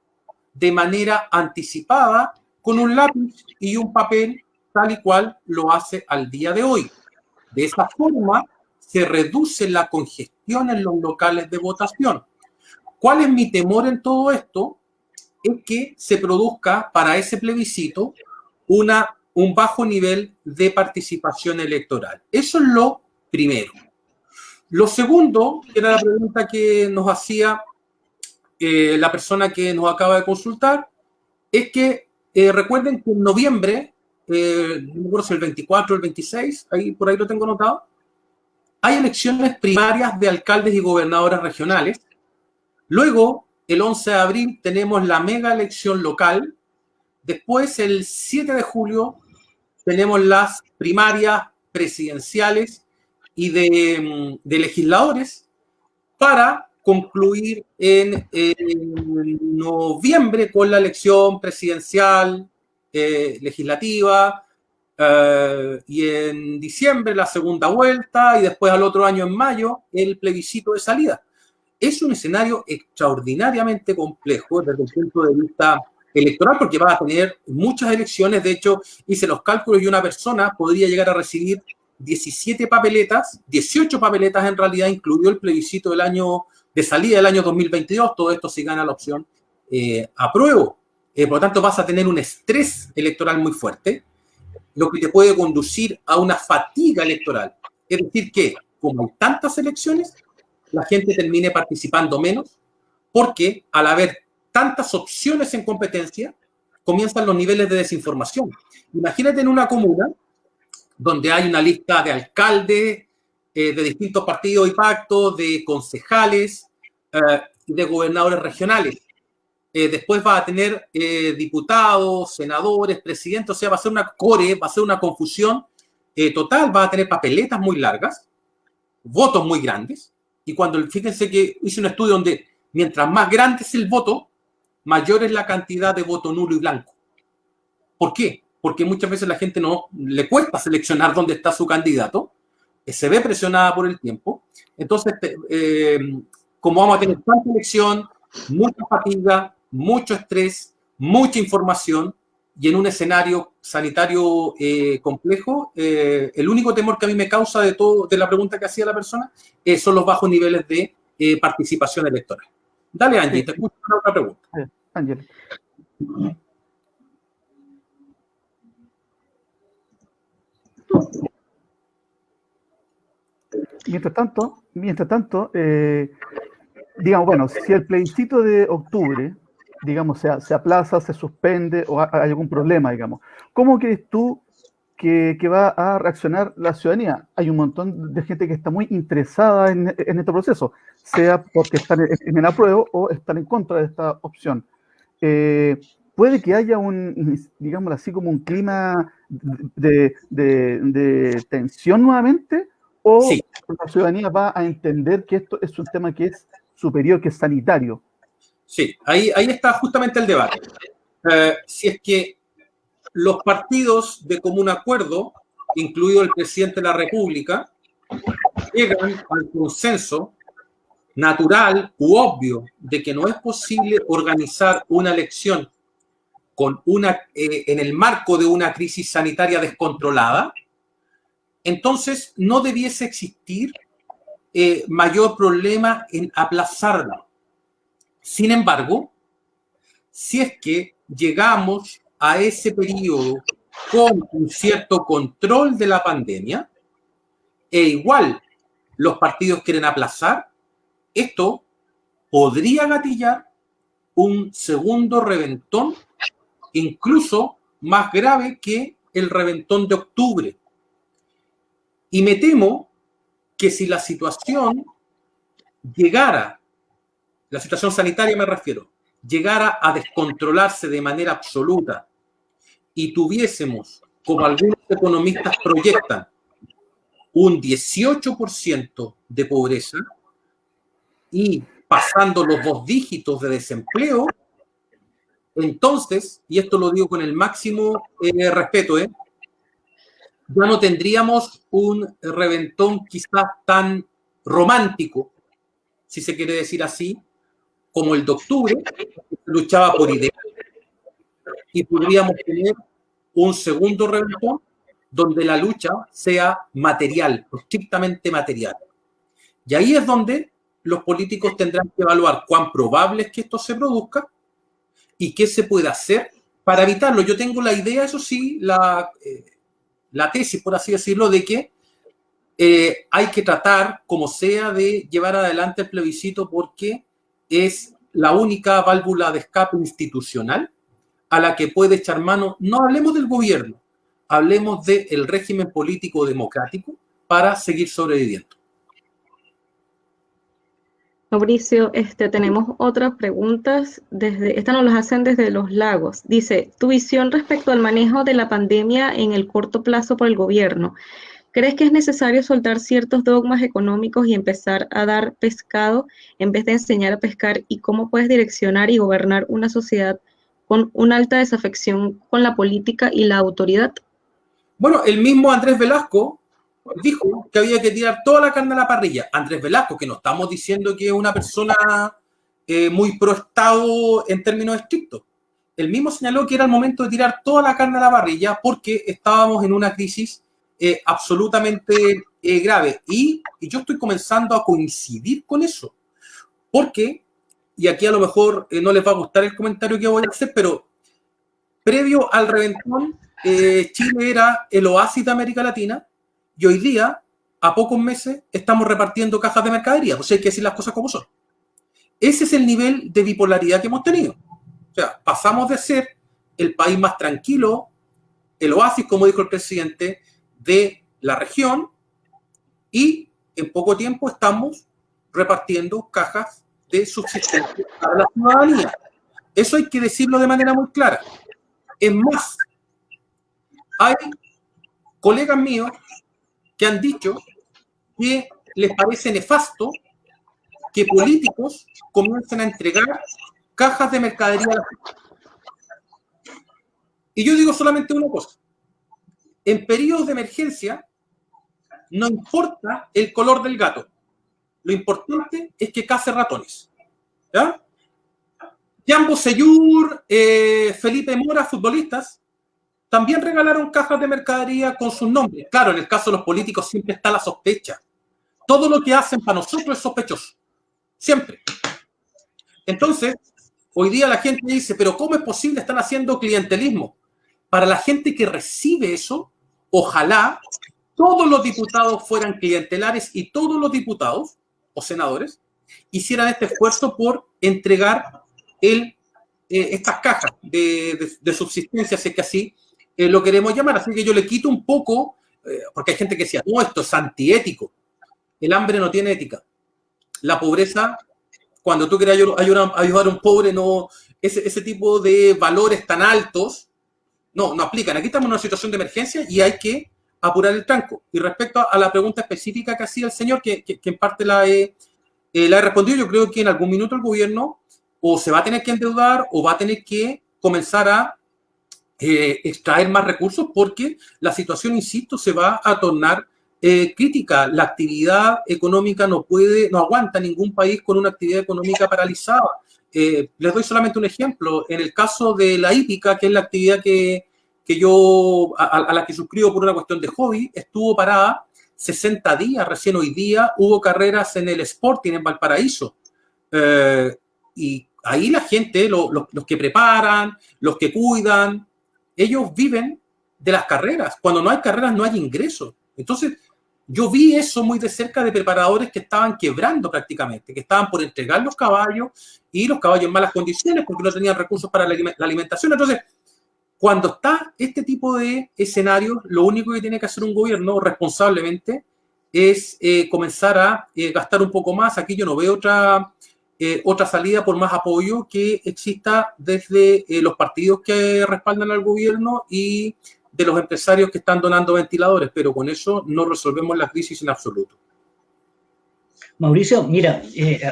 de manera anticipada con un lápiz y un papel, tal y cual lo hace al día de hoy. De esa forma se reduce la congestión en los locales de votación. ¿Cuál es mi temor en todo esto? Es que se produzca para ese plebiscito un bajo nivel de participación electoral. Eso es lo primero. Lo segundo, que era la pregunta que nos hacía la persona que nos acaba de consultar, es que recuerden que en noviembre, no me acuerdo si el 24 o el 26, por ahí lo tengo anotado, hay elecciones primarias de alcaldes y gobernadores regionales. Luego, el 11 de abril, tenemos la mega elección local. Después, el 7 de julio, tenemos las primarias presidenciales y de legisladores, para concluir en noviembre con la elección presidencial, legislativa, y en diciembre la segunda vuelta, y después al otro año en mayo el plebiscito de salida. es un escenario extraordinariamente complejo desde el punto de vista electoral, porque va a tener muchas elecciones. De hecho, hice los cálculos y una persona podría llegar a recibir 17 papeletas, 18 papeletas en realidad, incluido el plebiscito del año de salida del año 2022. Todo esto si gana la opción apruebo. Por lo tanto, vas a tener un estrés electoral muy fuerte, lo que te puede conducir a una fatiga electoral. Es decir, que como hay tantas elecciones, la gente termine participando menos, porque al haber tantas opciones en competencia, comienzan los niveles de desinformación. Imagínate en una comuna donde hay una lista de alcaldes, de distintos partidos y pactos, de concejales, de gobernadores regionales. Después va a tener diputados, senadores, presidentes, o sea, va a ser una core, va a ser una confusión total, va a tener papeletas muy largas, votos muy grandes, y fíjense que hice un estudio donde mientras más grande es el voto, mayor es la cantidad de voto nulo y blanco. ¿Por qué? Porque muchas veces la gente no le cuesta seleccionar dónde está su candidato, se ve presionada por el tiempo. Entonces, como vamos a tener tanta elección, mucha fatiga, mucho estrés, mucha información, y en un escenario sanitario complejo, el único temor que a mí me causa de la pregunta que hacía la persona son los bajos niveles de participación electoral. Dale, Angie, sí. Te escucho una otra pregunta. Ángel. Mientras tanto, digamos, bueno, si el plebiscito de octubre, digamos, se aplaza, se suspende o hay algún problema, digamos, ¿cómo crees tú que va a reaccionar la ciudadanía? Hay un montón de gente que está muy interesada en este proceso, sea porque están en el apruebo o están en contra de esta opción. Puede que haya digamos así, como un clima de tensión nuevamente, o sí, la ciudadanía va a entender que esto es un tema que es superior, que es sanitario. Sí, ahí está justamente el debate. Si es que los partidos de común acuerdo, incluido el presidente de la República, llegan al consenso natural u obvio de que no es posible organizar una elección en el marco de una crisis sanitaria descontrolada, entonces no debiese existir mayor problema en aplazarla. Sin embargo, si es que llegamos a ese periodo con un cierto control de la pandemia, e igual los partidos quieren aplazar, esto podría gatillar un segundo reventón, incluso más grave que el reventón de octubre. Y me temo que si la situación la situación sanitaria me refiero, llegara a descontrolarse de manera absoluta y tuviésemos, como algunos economistas proyectan, un 18% de pobreza y pasando los 2 dígitos de desempleo, entonces, y esto lo digo con el máximo respeto, ya no tendríamos un reventón quizás tan romántico, si se quiere decir así, como el de octubre, que luchaba por ideas, y podríamos tener un segundo reventón donde la lucha sea material, estrictamente material. Y ahí es donde los políticos tendrán que evaluar cuán probable es que esto se produzca y qué se puede hacer para evitarlo. Yo tengo la idea, eso sí, la tesis, por así decirlo, de que hay que tratar, como sea, de llevar adelante el plebiscito porque es la única válvula de escape institucional a la que puede echar mano. No hablemos del gobierno, hablemos del régimen político democrático para seguir sobreviviendo. Mauricio, tenemos otras preguntas. Estas nos las hacen desde Los Lagos. Dice, tu visión respecto al manejo de la pandemia en el corto plazo por el gobierno. ¿Crees que es necesario soltar ciertos dogmas económicos y empezar a dar pescado en vez de enseñar a pescar? ¿Y cómo puedes direccionar y gobernar una sociedad con una alta desafección con la política y la autoridad? Bueno, el mismo Andrés Velasco dijo que había que tirar toda la carne a la parrilla. Andrés Velasco, que no estamos diciendo que es una persona muy pro Estado en términos estrictos. Él mismo señaló que era el momento de tirar toda la carne a la parrilla porque estábamos en una crisis absolutamente grave. Y yo estoy comenzando a coincidir con eso. Porque, y aquí a lo mejor no les va a gustar el comentario que voy a hacer, pero previo al reventón, Chile era el oasis de América Latina y hoy día, a pocos meses, estamos repartiendo cajas de mercadería. O sea, hay que decir las cosas como son. Ese es el nivel de bipolaridad que hemos tenido. O sea, pasamos de ser el país más tranquilo, el oasis, como dijo el presidente, de la región, y en poco tiempo estamos repartiendo cajas de subsistencia para la ciudadanía. Eso hay que decirlo de manera muy clara. Es más, hay colegas míos que han dicho que les parece nefasto que políticos comiencen a entregar cajas de mercadería a la gente. Y yo digo solamente una cosa. En periodos de emergencia, no importa el color del gato. Lo importante es que cace ratones. ¿Ya? Jambo Seyur, Felipe Mora, futbolistas, también regalaron cajas de mercadería con sus nombres. Claro, en el caso de los políticos siempre está la sospecha. Todo lo que hacen para nosotros es sospechoso. Siempre. Entonces, hoy día la gente dice, pero ¿cómo es posible? Están haciendo clientelismo. Para la gente que recibe eso, ojalá todos los diputados fueran clientelares y todos los diputados o senadores hicieran este esfuerzo por entregar estas cajas de subsistencia, si es que así lo queremos llamar. Así que yo le quito un poco, porque hay gente que decía, no, esto es antiético. El hambre no tiene ética. La pobreza, cuando tú quieres ayudar a un pobre, no, ese tipo de valores tan altos no aplican. Aquí estamos en una situación de emergencia y hay que apurar el tranco. Y respecto a la pregunta específica que hacía el señor, que en parte la he respondido, yo creo que en algún minuto el gobierno o se va a tener que endeudar o va a tener que comenzar a extraer más recursos porque la situación, insisto, se va a tornar crítica. La actividad económica no aguanta ningún país con una actividad económica paralizada. Les doy solamente un ejemplo. En el caso de la hípica, que es la actividad que yo a la que suscribo por una cuestión de hobby, estuvo parada 60 días. Recién hoy día hubo carreras en el Sporting en Valparaíso. Y ahí la gente, los que preparan, los que cuidan, ellos viven de las carreras. Cuando no hay carreras no hay ingresos. Entonces, yo vi eso muy de cerca de preparadores que estaban quebrando prácticamente, que estaban por entregar los caballos y los caballos en malas condiciones porque no tenían recursos para la alimentación. Entonces, cuando está este tipo de escenarios, lo único que tiene que hacer un gobierno responsablemente es comenzar a gastar un poco más. Aquí yo no veo otra salida por más apoyo que exista desde los partidos que respaldan al gobierno y de los empresarios que están donando ventiladores, pero con eso no resolvemos la crisis en absoluto. Mauricio, mira,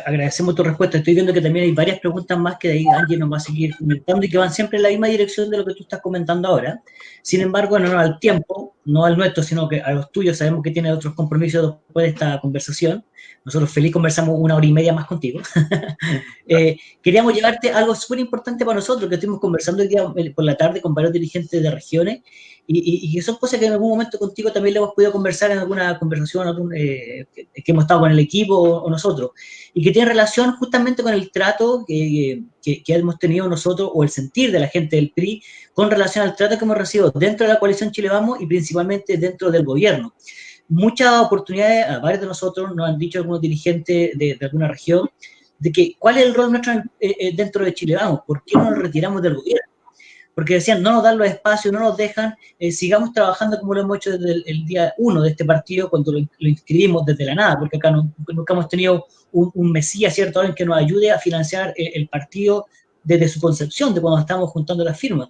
agradecemos tu respuesta. Estoy viendo que también hay varias preguntas más que de ahí Angie nos va a seguir comentando y que van siempre en la misma dirección de lo que tú estás comentando ahora. Sin embargo, no al tiempo, no al nuestro, sino que a los tuyos. Sabemos que tienes otros compromisos después de esta conversación. Nosotros feliz conversamos 1 hora y media más contigo. Queríamos llevarte algo súper importante para nosotros, que estuvimos conversando hoy día por la tarde con varios dirigentes de regiones y que son cosas que en algún momento contigo también le hemos podido conversar en alguna conversación que hemos estado con el equipo o nosotros, y que tiene relación justamente con el trato que hemos tenido nosotros o el sentir de la gente del PRI con relación al trato que hemos recibido dentro de la coalición Chile Vamos y principalmente dentro del gobierno. Muchas oportunidades, a varios de nosotros nos han dicho algunos dirigentes de alguna región, de que cuál es el rol nuestro dentro de Chile Vamos, por qué no nos retiramos del gobierno. Porque decían, no nos dan los espacios, no nos dejan, sigamos trabajando como lo hemos hecho desde el día 1 de este partido, cuando lo inscribimos desde la nada, porque acá nunca hemos tenido un mesías, ¿cierto?, alguien que nos ayude a financiar el partido desde su concepción, de cuando estamos juntando las firmas.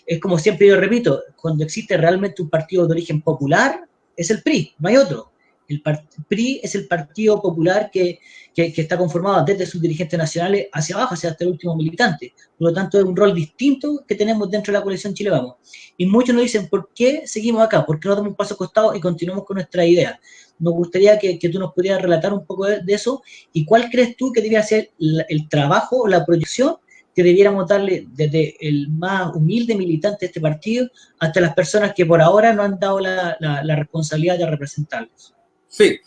Es como siempre yo repito, cuando existe realmente un partido de origen popular, es el PRI, no hay otro. El PRI es el Partido Popular que está conformado desde sus dirigentes nacionales hacia abajo, hacia hasta el último militante. Por lo tanto, es un rol distinto que tenemos dentro de la coalición Chile Vamos. Y muchos nos dicen, ¿por qué seguimos acá? ¿Por qué no damos un paso al costado y continuamos con nuestra idea? Nos gustaría que tú nos pudieras relatar un poco de eso y cuál crees tú que debería ser el trabajo o la proyección que debiéramos darle desde el más humilde militante de este partido hasta las personas que por ahora no han dado la responsabilidad de representarlos. Sí,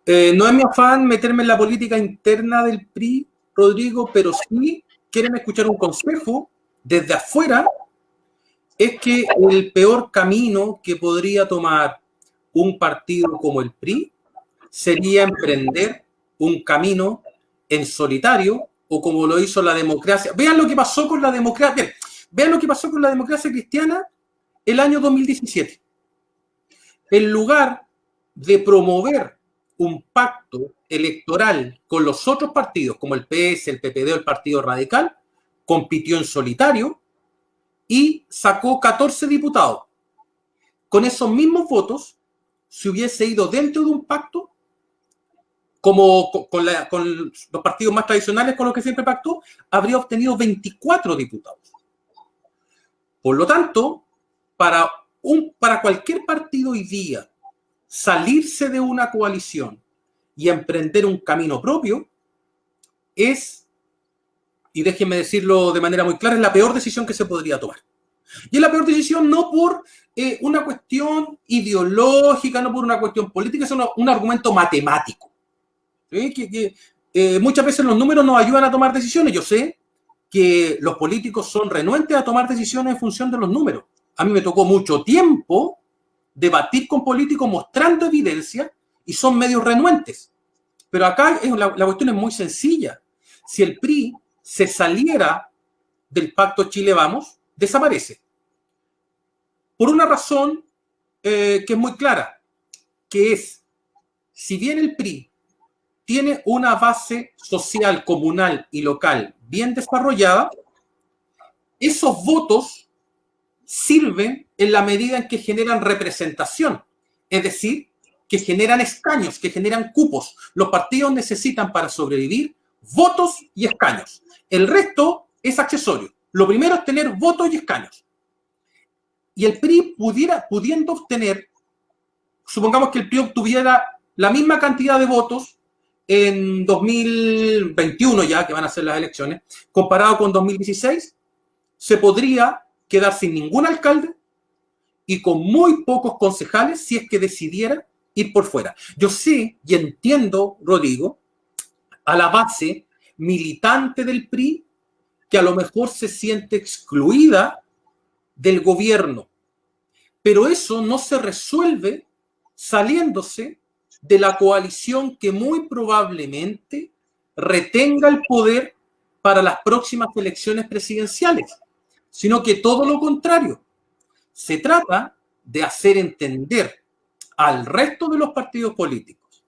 no es mi afán meterme en la política interna del PRI, Rodrigo, pero sí quieren escuchar un consejo desde afuera, es que el peor camino que podría tomar un partido como el PRI sería emprender un camino en solitario, o como lo hizo la democracia. Vean lo que pasó con la democracia. Bien, vean lo que pasó con la democracia cristiana el año 2017. En lugar de promover un pacto electoral con los otros partidos, como el PS, el PPD o el Partido Radical, compitió en solitario y sacó 14 diputados. Con esos mismos votos, si hubiese ido dentro de un pacto, como con los partidos más tradicionales con los que siempre pactó, habría obtenido 24 diputados. Por lo tanto, para cualquier partido hoy día, salirse de una coalición y emprender un camino propio es, y déjenme decirlo de manera muy clara, es la peor decisión que se podría tomar. Y es la peor decisión no por una cuestión ideológica, no por una cuestión política, es un argumento matemático. ¿Sí? Muchas veces los números nos ayudan a tomar decisiones. Yo sé que los políticos son renuentes a tomar decisiones en función de los números. A mí me tocó mucho tiempo debatir con políticos mostrando evidencia y son medios renuentes. Pero acá la cuestión es muy sencilla. Si el PRI se saliera del pacto Chile Vamos, desaparece. Por una razón que es muy clara, que es, si bien el PRI tiene una base social, comunal y local bien desarrollada, esos votos sirven en la medida en que generan representación, es decir, que generan escaños, que generan cupos. Los partidos necesitan para sobrevivir votos y escaños. El resto es accesorio. Lo primero es tener votos y escaños. Y el PRI pudiendo obtener, supongamos que el PRI obtuviera la misma cantidad de votos en 2021 ya, que van a ser las elecciones, comparado con 2016, se podría quedar sin ningún alcalde y con muy pocos concejales si es que decidiera ir por fuera. Yo sé y entiendo, Rodrigo, a la base militante del PRI que a lo mejor se siente excluida del gobierno, pero eso no se resuelve saliéndose de la coalición que muy probablemente retenga el poder para las próximas elecciones presidenciales, sino que todo lo contrario. Se trata de hacer entender al resto de los partidos políticos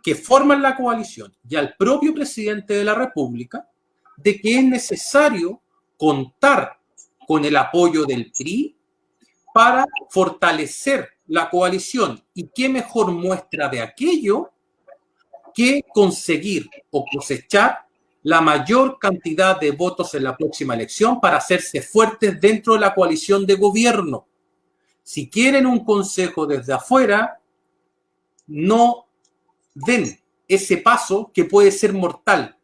que forman la coalición y al propio presidente de la República de que es necesario contar con el apoyo del PRI para fortalecer la coalición. ¿Y qué mejor muestra de aquello que conseguir o cosechar la mayor cantidad de votos en la próxima elección para hacerse fuertes dentro de la coalición de gobierno? Si quieren un consejo desde afuera, no den ese paso que puede ser mortal.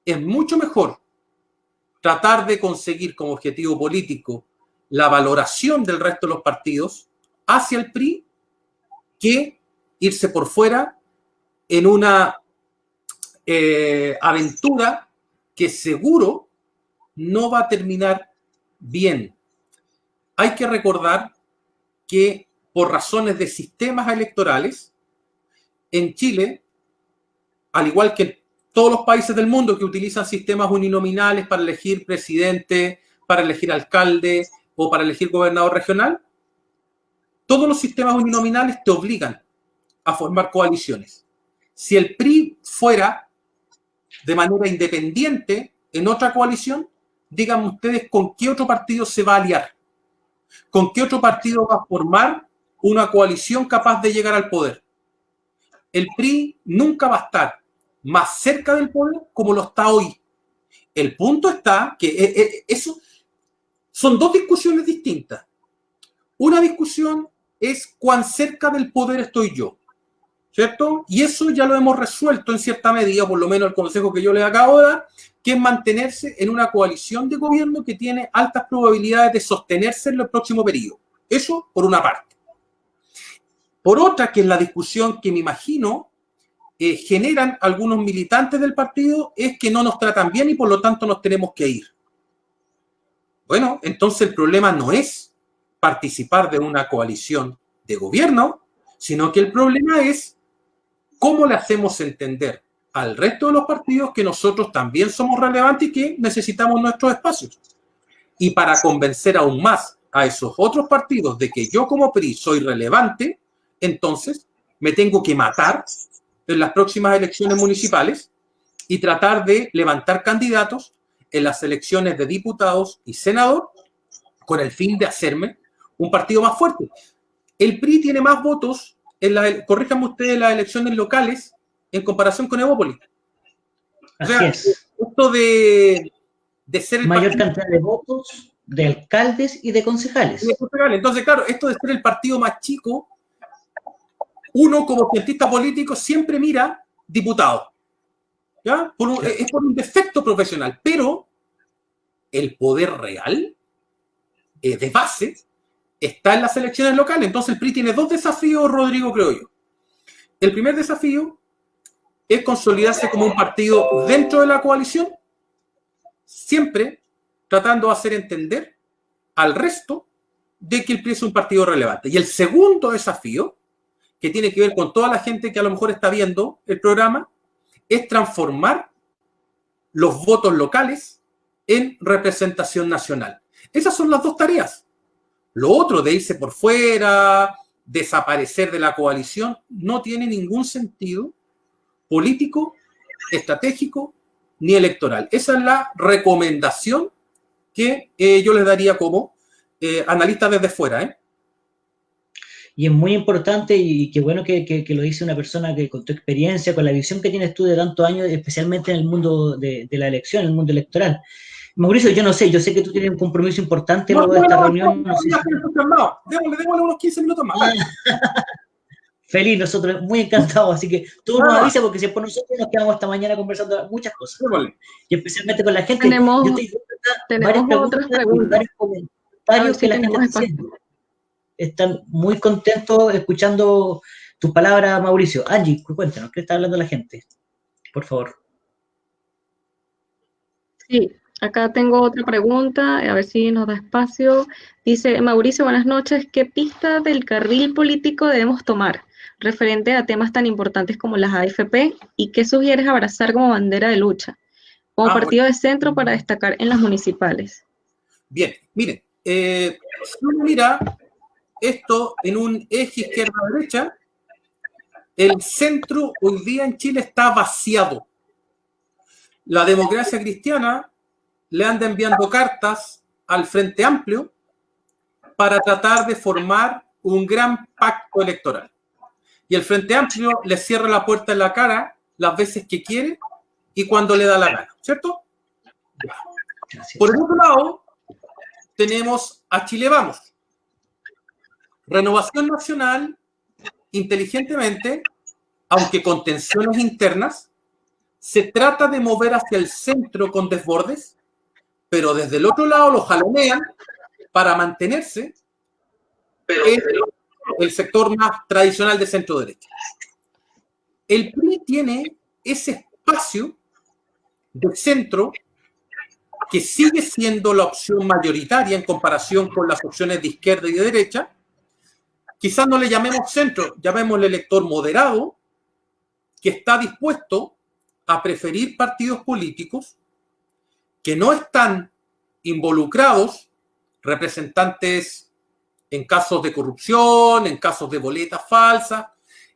Es mucho mejor tratar de conseguir como objetivo político la valoración del resto de los partidos hacia el PRI que irse por fuera en una aventura que seguro no va a terminar bien. Hay que recordar que por razones de sistemas electorales, en Chile, al igual que todos los países del mundo que utilizan sistemas uninominales para elegir presidente, para elegir alcalde o para elegir gobernador regional, todos los sistemas uninominales te obligan a formar coaliciones. Si el PRI fuera de manera independiente en otra coalición, díganme ustedes con qué otro partido se va a aliar, con qué otro partido va a formar una coalición capaz de llegar al poder. el PRI nunca va a estar más cerca del poder como lo está hoy. El punto está que eso son dos discusiones distintas. Una discusión es cuán cerca del poder estoy yo, ¿cierto? Y eso ya lo hemos resuelto en cierta medida, por lo menos el consejo que yo le acabo de dar, que es mantenerse en una coalición de gobierno que tiene altas probabilidades de sostenerse en el próximo periodo. Eso por una parte. Por otra, que es la discusión que me imagino generan algunos militantes del partido, es que no nos tratan bien y por lo tanto nos tenemos que ir. Bueno, entonces el problema no es participar de una coalición de gobierno, sino que el problema es cómo le hacemos entender al resto de los partidos que nosotros también somos relevantes y que necesitamos nuestros espacios. Y para convencer aún más a esos otros partidos de que yo como PRI soy relevante, entonces me tengo que matar en las próximas elecciones municipales y tratar de levantar candidatos en las elecciones de diputados y senador con el fin de hacerme un partido más fuerte. El PRI tiene más votos, corríjanme ustedes, las elecciones locales en comparación con Evópolis. O sea, Así es. esto de ser el Mayor partido, cantidad de votos de alcaldes y de concejales. entonces, claro, esto de ser el partido más chico, uno como cientista político siempre mira diputado. ¿Ya? Es por un defecto profesional, pero el poder real de base está en las elecciones locales. Entonces el PRI tiene dos desafíos, Rodrigo, creo yo. El primer desafío es consolidarse como un partido dentro de la coalición, siempre tratando de hacer entender al resto de que el PRI es un partido relevante. Y el segundo desafío, que tiene que ver con toda la gente que a lo mejor está viendo el programa, es transformar los votos locales en representación nacional. Esas son las dos tareas. Lo otro de irse por fuera, desaparecer de la coalición, no tiene ningún sentido político, estratégico ni electoral. Esa es la recomendación que yo les daría como analista desde fuera. Y es muy importante y qué bueno que lo dice una persona que con tu experiencia, con la visión que tienes tú de tantos años, especialmente en el mundo de la elección, en el mundo electoral. Mauricio, yo no sé, yo sé que tú tienes un compromiso importante luego de esta reunión. No sé si... Démosle unos 15 minutos más. Feliz, nosotros muy encantados, así que tú nos avisas porque si es por nosotros nos quedamos esta mañana conversando muchas cosas. Y especialmente con la gente. Tenemos varias otras preguntas. Varios comentarios que la gente está haciendo. Están muy contentos escuchando tus palabras, Mauricio. Angie, cuéntanos, ¿qué está hablando la gente? Por favor. Sí, acá tengo otra pregunta, a ver si nos da espacio. Dice, Mauricio, buenas noches. ¿Qué pista del carril político debemos tomar referente a temas tan importantes como las AFP? ¿Y qué sugieres abrazar como bandera de lucha, como partido de centro para destacar en las municipales? Bien, miren, si uno mira esto en un eje izquierda-derecha, el centro hoy día en Chile está vaciado. La democracia cristiana le anda enviando cartas al Frente Amplio para tratar de formar un gran pacto electoral. Y el Frente Amplio le cierra la puerta en la cara las veces que quiere y cuando le da la gana, ¿cierto? Por el otro lado, tenemos a Chile Vamos. Renovación Nacional, inteligentemente, aunque con tensiones internas, se trata de mover hacia el centro con desbordes, pero desde el otro lado lo jalonean para mantenerse en el sector más tradicional de centro-derecha. El PRI tiene ese espacio de centro que sigue siendo la opción mayoritaria en comparación con las opciones de izquierda y de derecha. Quizás no le llamemos centro, llamémosle elector moderado, que está dispuesto a preferir partidos políticos que no están involucrados, representantes en casos de corrupción, en casos de boletas falsas.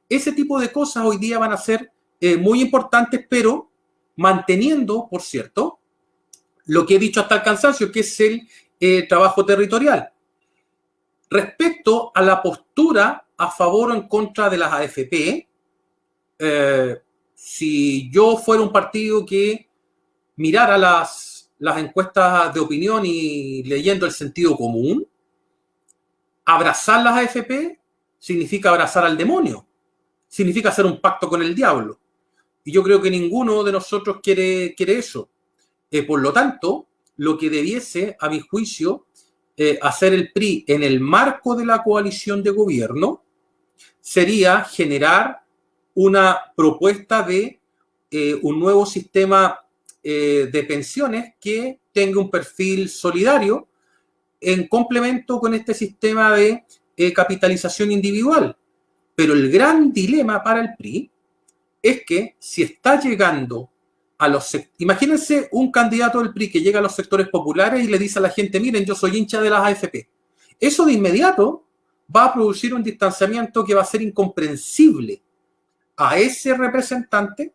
Ese tipo de cosas hoy día van a ser muy importantes, pero manteniendo, por cierto, lo que he dicho hasta el cansancio, que es el trabajo territorial. Respecto a la postura a favor o en contra de las AFP, si yo fuera un partido que mirara las encuestas de opinión y leyendo el sentido común, abrazar las AFP significa abrazar al demonio, significa hacer un pacto con el diablo. Y yo creo que ninguno de nosotros quiere eso. Por lo tanto, lo que debiese, a mi juicio, hacer el PRI en el marco de la coalición de gobierno sería generar una propuesta de un nuevo sistema de pensiones que tenga un perfil solidario en complemento con este sistema de capitalización individual. Pero el gran dilema para el PRI es que si está llegando a los sectores, imagínense un candidato del PRI que llega a los sectores populares y le dice a la gente, miren, yo soy hincha de las AFP. Eso de inmediato va a producir un distanciamiento que va a ser incomprensible a ese representante,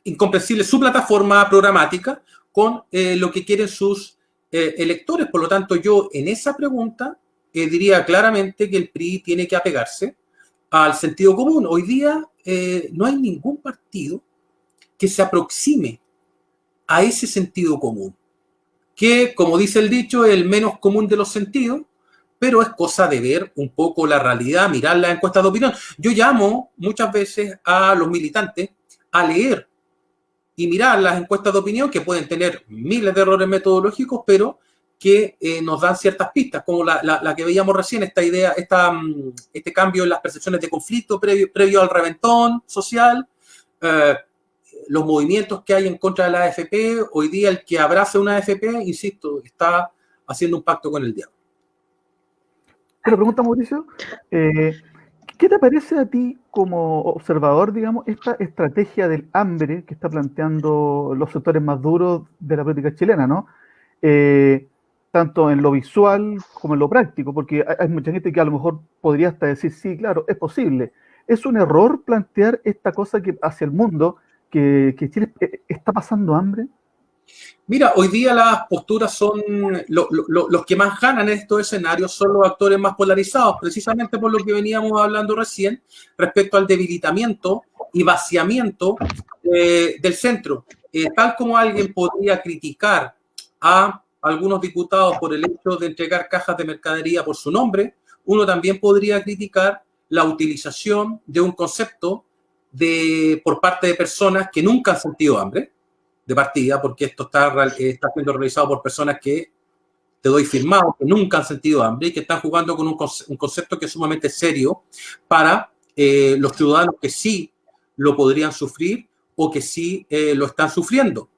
incomprensible su plataforma programática con lo que quieren sus electores. Por lo tanto, yo en esa pregunta diría claramente que el PRI tiene que apegarse al sentido común. Hoy día no hay ningún partido que se aproxime a ese sentido común, que, como dice el dicho, es el menos común de los sentidos, pero es cosa de ver un poco la realidad, mirar las encuestas de opinión. Yo llamo muchas veces a los militantes a leer y mirar las encuestas de opinión, que pueden tener miles de errores metodológicos, pero que nos dan ciertas pistas, como la que veíamos recién, esta idea, este cambio en las percepciones de conflicto previo al reventón social, los movimientos que hay en contra de la AFP. Hoy día el que abrace una AFP, insisto, está haciendo un pacto con el diablo. Te lo pregunta Mauricio, ¿qué te parece a ti como observador, digamos, esta estrategia del hambre que está planteando los sectores más duros de la política chilena, ¿no? Tanto en lo visual como en lo práctico, porque hay mucha gente que a lo mejor podría hasta decir, sí, claro, es posible. ¿Es un error plantear esta cosa que hacia el mundo, que Chile está pasando hambre? Mira, hoy día las posturas son, los que más ganan en estos escenarios son los actores más polarizados, precisamente por lo que veníamos hablando recién respecto al debilitamiento y vaciamiento del centro. Tal como alguien podría criticar a algunos diputados por el hecho de entregar cajas de mercadería por su nombre, uno también podría criticar la utilización de un concepto por parte de personas que nunca han sentido hambre, de partida, porque esto está siendo realizado por personas que, te doy firmado, que nunca han sentido hambre y que están jugando con un concepto que es sumamente serio para los ciudadanos que sí lo podrían sufrir o que sí lo están sufriendo.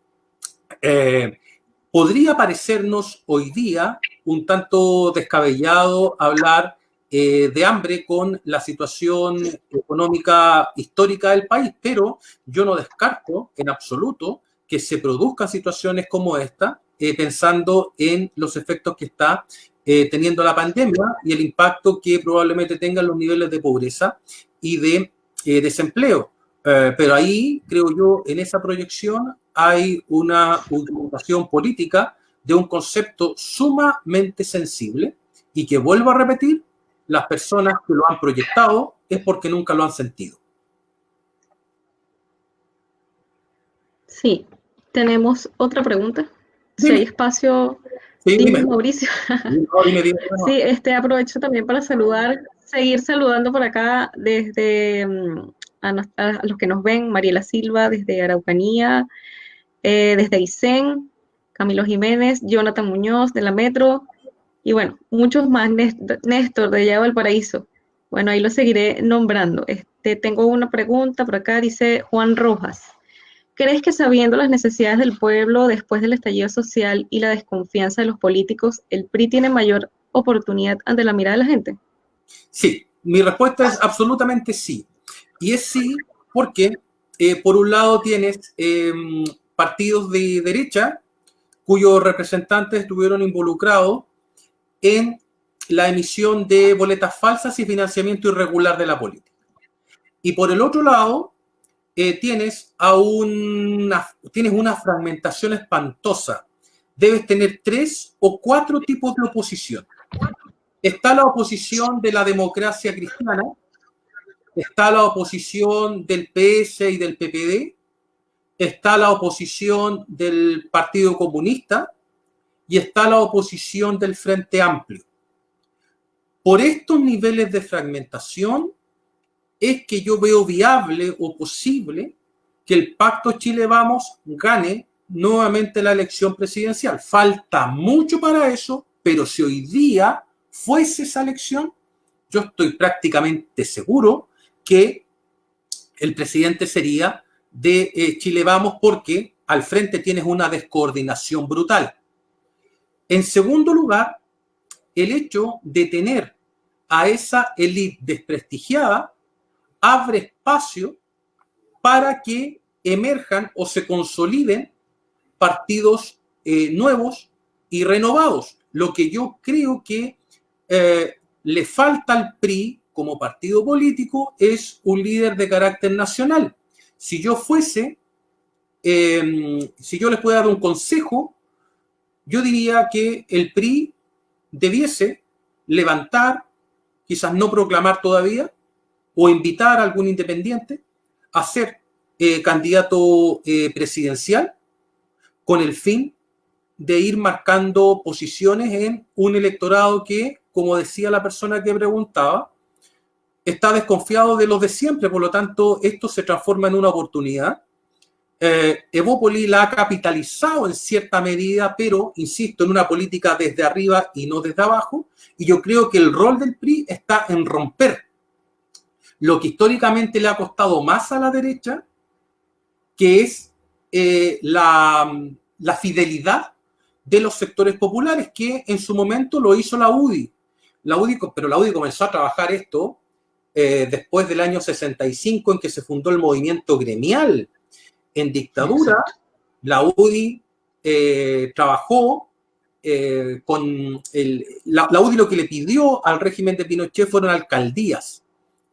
Podría parecernos hoy día un tanto descabellado hablar de hambre con la situación económica histórica del país, pero yo no descarto en absoluto que se produzcan situaciones como esta, pensando en los efectos que está teniendo la pandemia y el impacto que probablemente tengan los niveles de pobreza y de desempleo. Pero ahí, creo yo, en esa proyección hay una utilización política de un concepto sumamente sensible y que, vuelvo a repetir, las personas que lo han proyectado es porque nunca lo han sentido. Sí, tenemos otra pregunta. Dime. Si hay espacio, sí, dime, Mauricio. Dime. Sí, aprovecho también para seguir saludando por acá desde a los que nos ven, Mariela Silva desde Araucanía, desde Aysén, Camilo Jiménez, Jonathan Muñoz de la Metro, y bueno, muchos más, Néstor de allá de Valparaíso. Bueno, ahí lo seguiré nombrando. Tengo una pregunta por acá, dice Juan Rojas. ¿Crees que sabiendo las necesidades del pueblo después del estallido social y la desconfianza de los políticos, el PRI tiene mayor oportunidad ante la mirada de la gente? Sí, mi respuesta es absolutamente sí. Y es sí porque, por un lado, tienes partidos de derecha cuyos representantes estuvieron involucrados en la emisión de boletas falsas y financiamiento irregular de la política. Y por el otro lado, tienes una fragmentación espantosa. Debes tener 3 o 4 tipos de oposición. Está la oposición de la democracia cristiana, está la oposición del PS y del PPD, está la oposición del Partido Comunista y está la oposición del Frente Amplio. Por estos niveles de fragmentación es que yo veo viable o posible que el Pacto Chile Vamos gane nuevamente la elección presidencial. Falta mucho para eso, pero si hoy día fuese esa elección, yo estoy prácticamente seguro que el presidente sería de Chile Vamos, porque al frente tienes una descoordinación brutal. En segundo lugar, el hecho de tener a esa élite desprestigiada abre espacio para que emerjan o se consoliden partidos nuevos y renovados. Lo que yo creo que le falta al PRI como partido político es un líder de carácter nacional. Si yo fuese, si yo les pudiera dar un consejo, yo diría que el PRI debiese levantar, quizás no proclamar todavía, o invitar a algún independiente a ser candidato presidencial con el fin de ir marcando posiciones en un electorado que, como decía la persona que preguntaba, está desconfiado de los de siempre. Por lo tanto, esto se transforma en una oportunidad. Evópoli la ha capitalizado en cierta medida, pero, insisto, en una política desde arriba y no desde abajo, y yo creo que el rol del PRI está en romper lo que históricamente le ha costado más a la derecha, que es la fidelidad de los sectores populares, que en su momento lo hizo la UDI. Pero la UDI comenzó a trabajar esto después del año 65, en que se fundó el movimiento gremial. En dictadura, la UDI trabajó con la UDI, lo que le pidió al régimen de Pinochet fueron alcaldías,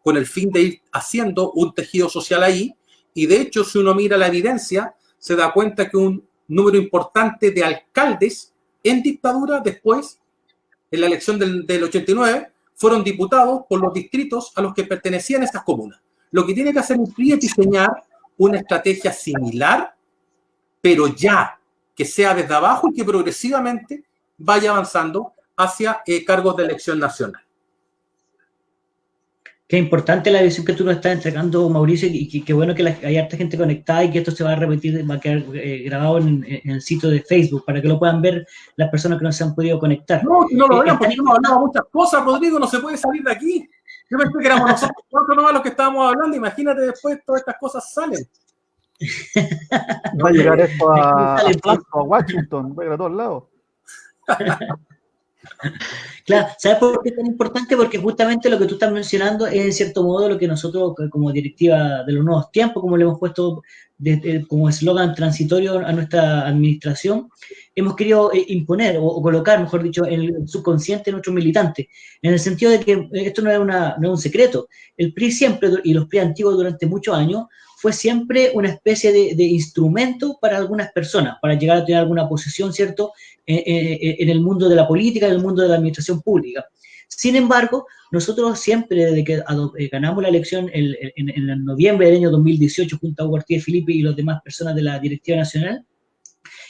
con el fin de ir haciendo un tejido social ahí, y de hecho, si uno mira la evidencia, se da cuenta que un número importante de alcaldes en dictadura, después, en la elección del 89, fueron diputados por los distritos a los que pertenecían esas comunas. Lo que tiene que hacer el PRI es diseñar una estrategia similar, pero ya, que sea desde abajo y que progresivamente vaya avanzando hacia cargos de elección nacional. Qué importante la visión que tú nos estás entregando, Mauricio, y qué bueno que hay harta gente conectada y que esto se va a repetir, va a quedar grabado en el sitio de Facebook para que lo puedan ver las personas que no se han podido conectar. No lo vean, porque hemos hablado muchas cosas, Rodrigo, no se puede salir de aquí. Yo pensé que éramos nosotros cuatro nomás los que estábamos hablando, imagínate después todas estas cosas salen. Va a llegar esto a Washington, va a ir a todos lados. Claro, ¿sabes por qué es tan importante? Porque justamente lo que tú estás mencionando es, en cierto modo, lo que nosotros, como directiva de los nuevos tiempos, como le hemos puesto como eslogan transitorio a nuestra administración, hemos querido imponer o colocar, mejor dicho, en el subconsciente de nuestros militantes, en el sentido de que esto no es un secreto. El PRI siempre, y los PRI antiguos durante muchos años, fue siempre una especie de instrumento para algunas personas, para llegar a tener alguna posición, ¿cierto?, en el mundo de la política, en el mundo de la administración pública. Sin embargo, nosotros siempre, desde que ganamos la elección en noviembre del año 2018, junto a Hugo Ortiz de Filipe y las demás personas de la Directiva Nacional,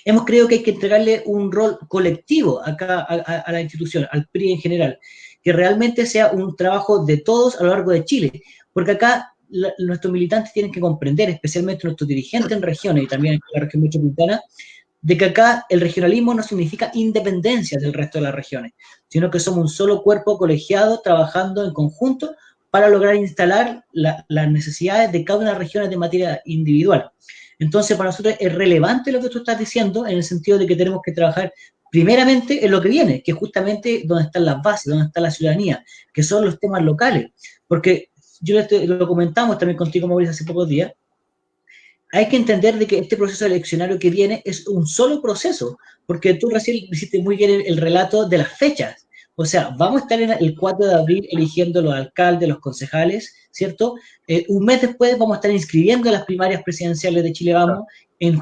hemos creído que hay que entregarle un rol colectivo acá a la institución, al PRI en general, que realmente sea un trabajo de todos a lo largo de Chile, porque acá nuestros militantes tienen que comprender, especialmente nuestros dirigentes en regiones y también en la región metropolitana, de que acá el regionalismo no significa independencia del resto de las regiones, sino que somos un solo cuerpo colegiado trabajando en conjunto para lograr instalar las necesidades de cada una de las regiones de materia individual. Entonces, para nosotros es relevante lo que tú estás diciendo, en el sentido de que tenemos que trabajar primeramente en lo que viene, que es justamente donde están las bases, donde está la ciudadanía, que son los temas locales, porque lo comentamos también contigo, Mauricio, hace pocos días. Hay que entender de que este proceso eleccionario que viene es un solo proceso, porque tú recién hiciste muy bien el relato de las fechas. O sea, vamos a estar el 4 de abril eligiendo los alcaldes, los concejales, ¿cierto? Un mes después vamos a estar inscribiendo las primarias presidenciales de Chile Vamos. En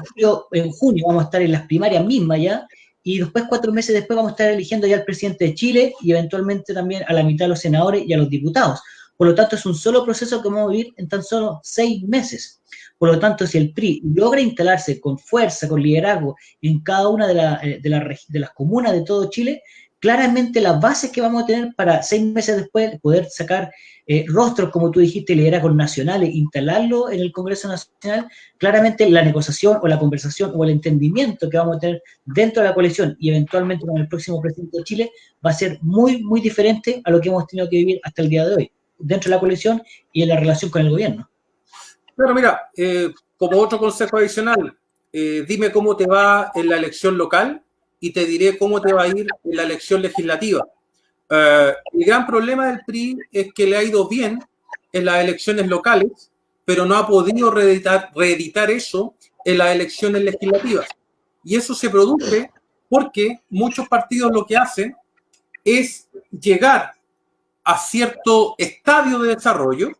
junio vamos a estar en las primarias mismas ya, y después 4 meses después vamos a estar eligiendo ya al presidente de Chile y eventualmente también a la mitad de los senadores y a los diputados. Por lo tanto, es un solo proceso que vamos a vivir en tan solo 6 meses. Por lo tanto, si el PRI logra instalarse con fuerza, con liderazgo en cada una de las comunas de todo Chile, claramente las bases que vamos a tener para 6 meses después poder sacar rostros, como tú dijiste, liderazgos nacionales, instalarlo en el Congreso Nacional, claramente la negociación o la conversación o el entendimiento que vamos a tener dentro de la coalición y eventualmente con el próximo presidente de Chile va a ser muy, muy diferente a lo que hemos tenido que vivir hasta el día de hoy, dentro de la coalición y en la relación con el gobierno. Bueno, mira, como otro consejo adicional, dime cómo te va en la elección local y te diré cómo te va a ir en la elección legislativa. El gran problema del PRI es que le ha ido bien en las elecciones locales, pero no ha podido reeditar eso en las elecciones legislativas. Y eso se produce porque muchos partidos lo que hacen es llegar a cierto estadio de desarrollo,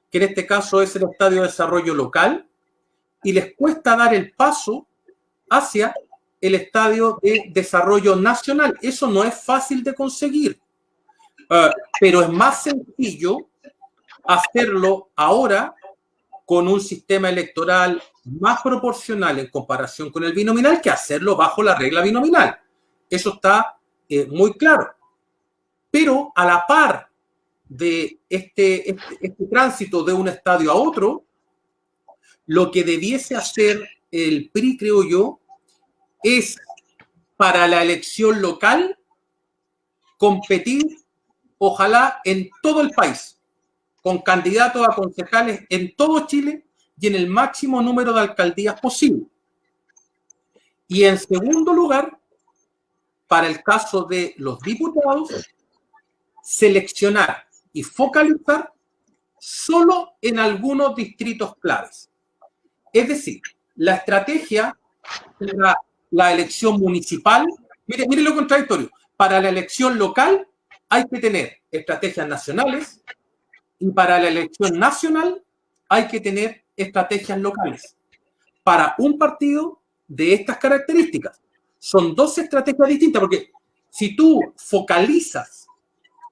que en este caso es el estadio de desarrollo local, y les cuesta dar el paso hacia el estadio de desarrollo nacional. Eso no es fácil de conseguir, pero es más sencillo hacerlo ahora con un sistema electoral más proporcional en comparación con el binominal que hacerlo bajo la regla binominal. Eso está muy claro. Pero a la par de este tránsito de un estadio a otro, lo que debiese hacer el PRI, creo yo, es para la elección local competir, ojalá, en todo el país, con candidatos a concejales en todo Chile y en el máximo número de alcaldías posible. Y en segundo lugar, para el caso de los diputados, seleccionar y focalizar solo en algunos distritos claves. Es decir, la estrategia para la elección municipal, mire lo contradictorio, para la elección local hay que tener estrategias nacionales y para la elección nacional hay que tener estrategias locales. Para un partido de estas características, son dos estrategias distintas, porque si tú focalizas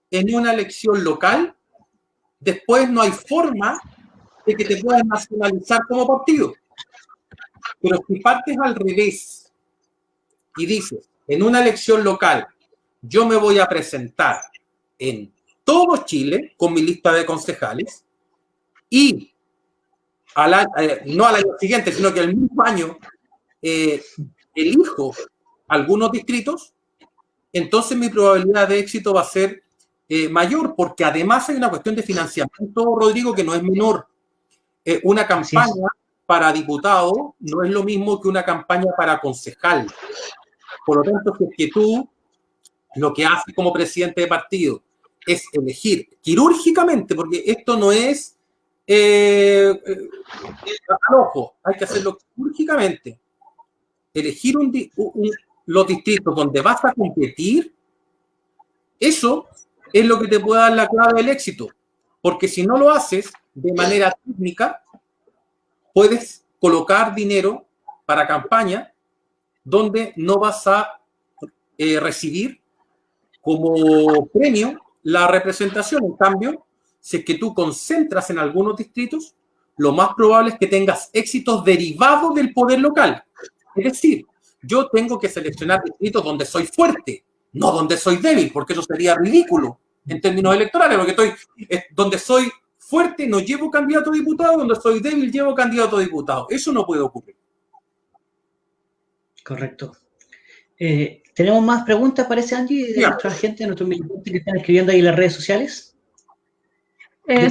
en una elección local, después no hay forma de que te puedas nacionalizar como partido. Pero si partes al revés y dices, en una elección local, yo me voy a presentar en todo Chile con mi lista de concejales y no al año siguiente, sino que al mismo año elijo algunos distritos, entonces mi probabilidad de éxito va a ser mayor, porque además hay una cuestión de financiamiento, Rodrigo, que no es menor. Una campaña para diputado no es lo mismo que una campaña para concejal. Por lo tanto, si es que tú lo que haces como presidente de partido es elegir quirúrgicamente, porque esto no es al ojo, hay que hacerlo quirúrgicamente. Elegir los distritos donde vas a competir, eso es lo que te puede dar la clave del éxito. Porque si no lo haces de manera técnica, puedes colocar dinero para campaña donde no vas a recibir como premio la representación. En cambio, si es que tú concentras en algunos distritos, lo más probable es que tengas éxitos derivados del poder local. Es decir, yo tengo que seleccionar distritos donde soy fuerte, no donde soy débil, porque eso sería ridículo en términos electorales, porque donde soy fuerte no llevo candidato a diputado, donde soy débil llevo candidato a diputado. Eso no puede ocurrir. Correcto. ¿Tenemos más preguntas, parece, Angie, de nuestra gente, de nuestros militantes que están escribiendo ahí en las redes sociales?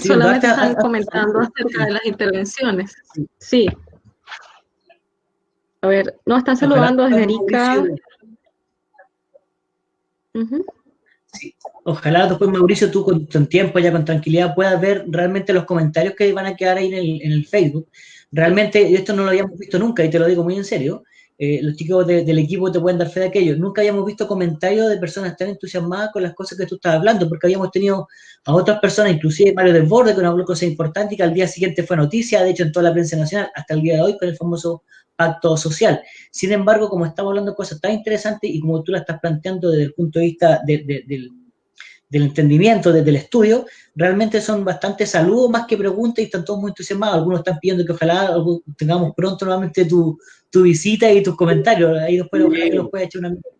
Solamente están comentando acerca de las intervenciones. Sí. A ver, nos están saludando desde Arica. Sí. Ojalá después, Mauricio, tú con tiempo, ya con tranquilidad, puedas ver realmente los comentarios que van a quedar ahí en el Facebook. Realmente, esto no lo habíamos visto nunca, y te lo digo muy en serio. Los chicos del equipo te pueden dar fe de aquello. Nunca habíamos visto comentarios de personas tan entusiasmadas con las cosas que tú estás hablando, porque habíamos tenido a otras personas, inclusive Mario Desbordes, que nos habló cosas importantes y que al día siguiente fue noticia, de hecho en toda la prensa nacional, hasta el día de hoy, con el famoso pacto social. Sin embargo, como estamos hablando de cosas tan interesantes y como tú la estás planteando desde el punto de vista del entendimiento, desde el estudio, realmente son bastante saludos más que preguntas y están todos muy entusiasmados. Algunos están pidiendo que ojalá tengamos pronto nuevamente tu visita y tus comentarios. Ahí después ojalá que los puedas echar una mirada.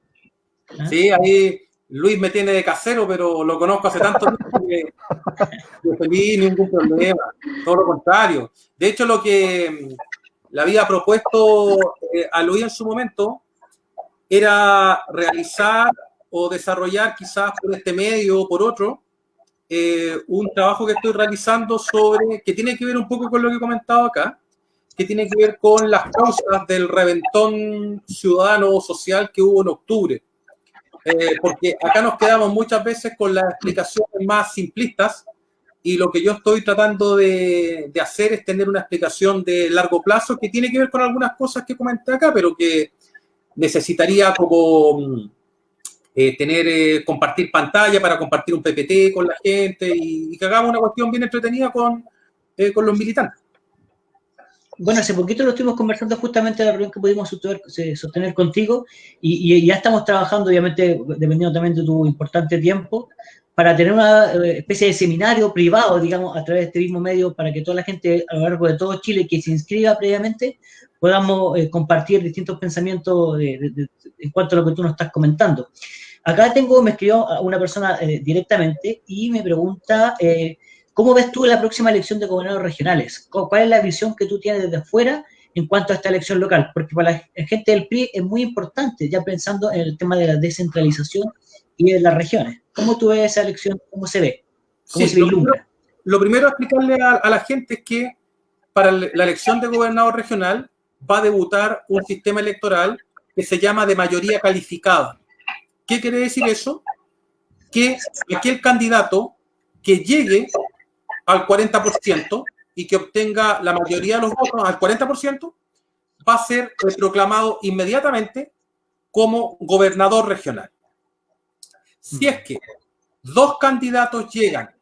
¿Ah? Sí, ahí Luis me tiene de casero, pero lo conozco hace tanto tiempo que feliz, ningún problema. Todo lo contrario. De hecho, lo que le había propuesto a Luis en su momento era realizar o desarrollar quizás por este medio o por otro un trabajo que estoy realizando que tiene que ver un poco con lo que he comentado acá, que tiene que ver con las causas del reventón ciudadano social que hubo en octubre. Porque acá nos quedamos muchas veces con las explicaciones más simplistas y lo que yo estoy tratando de hacer es tener una explicación de largo plazo que tiene que ver con algunas cosas que comenté acá, pero que necesitaría como compartir pantalla para compartir un PPT con la gente y que hagamos una cuestión bien entretenida con los militantes. Bueno, hace poquito lo estuvimos conversando justamente de la reunión que pudimos sostener contigo y ya estamos trabajando, obviamente, dependiendo también de tu importante tiempo, para tener una especie de seminario privado, digamos, a través de este mismo medio, para que toda la gente a lo largo de todo Chile que se inscriba previamente, podamos compartir distintos pensamientos en cuanto a lo que tú nos estás comentando. Acá me escribió una persona directamente y me pregunta... ¿cómo ves tú la próxima elección de gobernadores regionales? ¿Cuál es la visión que tú tienes desde afuera en cuanto a esta elección local? Porque para la gente del PRI es muy importante, ya pensando en el tema de la descentralización y de las regiones. ¿Cómo tú ves esa elección? ¿Cómo se ve? ¿Cómo se vislumbra? Lo primero a explicarle a la gente es que para la elección de gobernador regional va a debutar un sistema electoral que se llama de mayoría calificada. ¿Qué quiere decir eso? Que aquel candidato que llegue al 40% y que obtenga la mayoría de los votos al 40%, va a ser proclamado inmediatamente como gobernador regional. Si es que dos candidatos llegan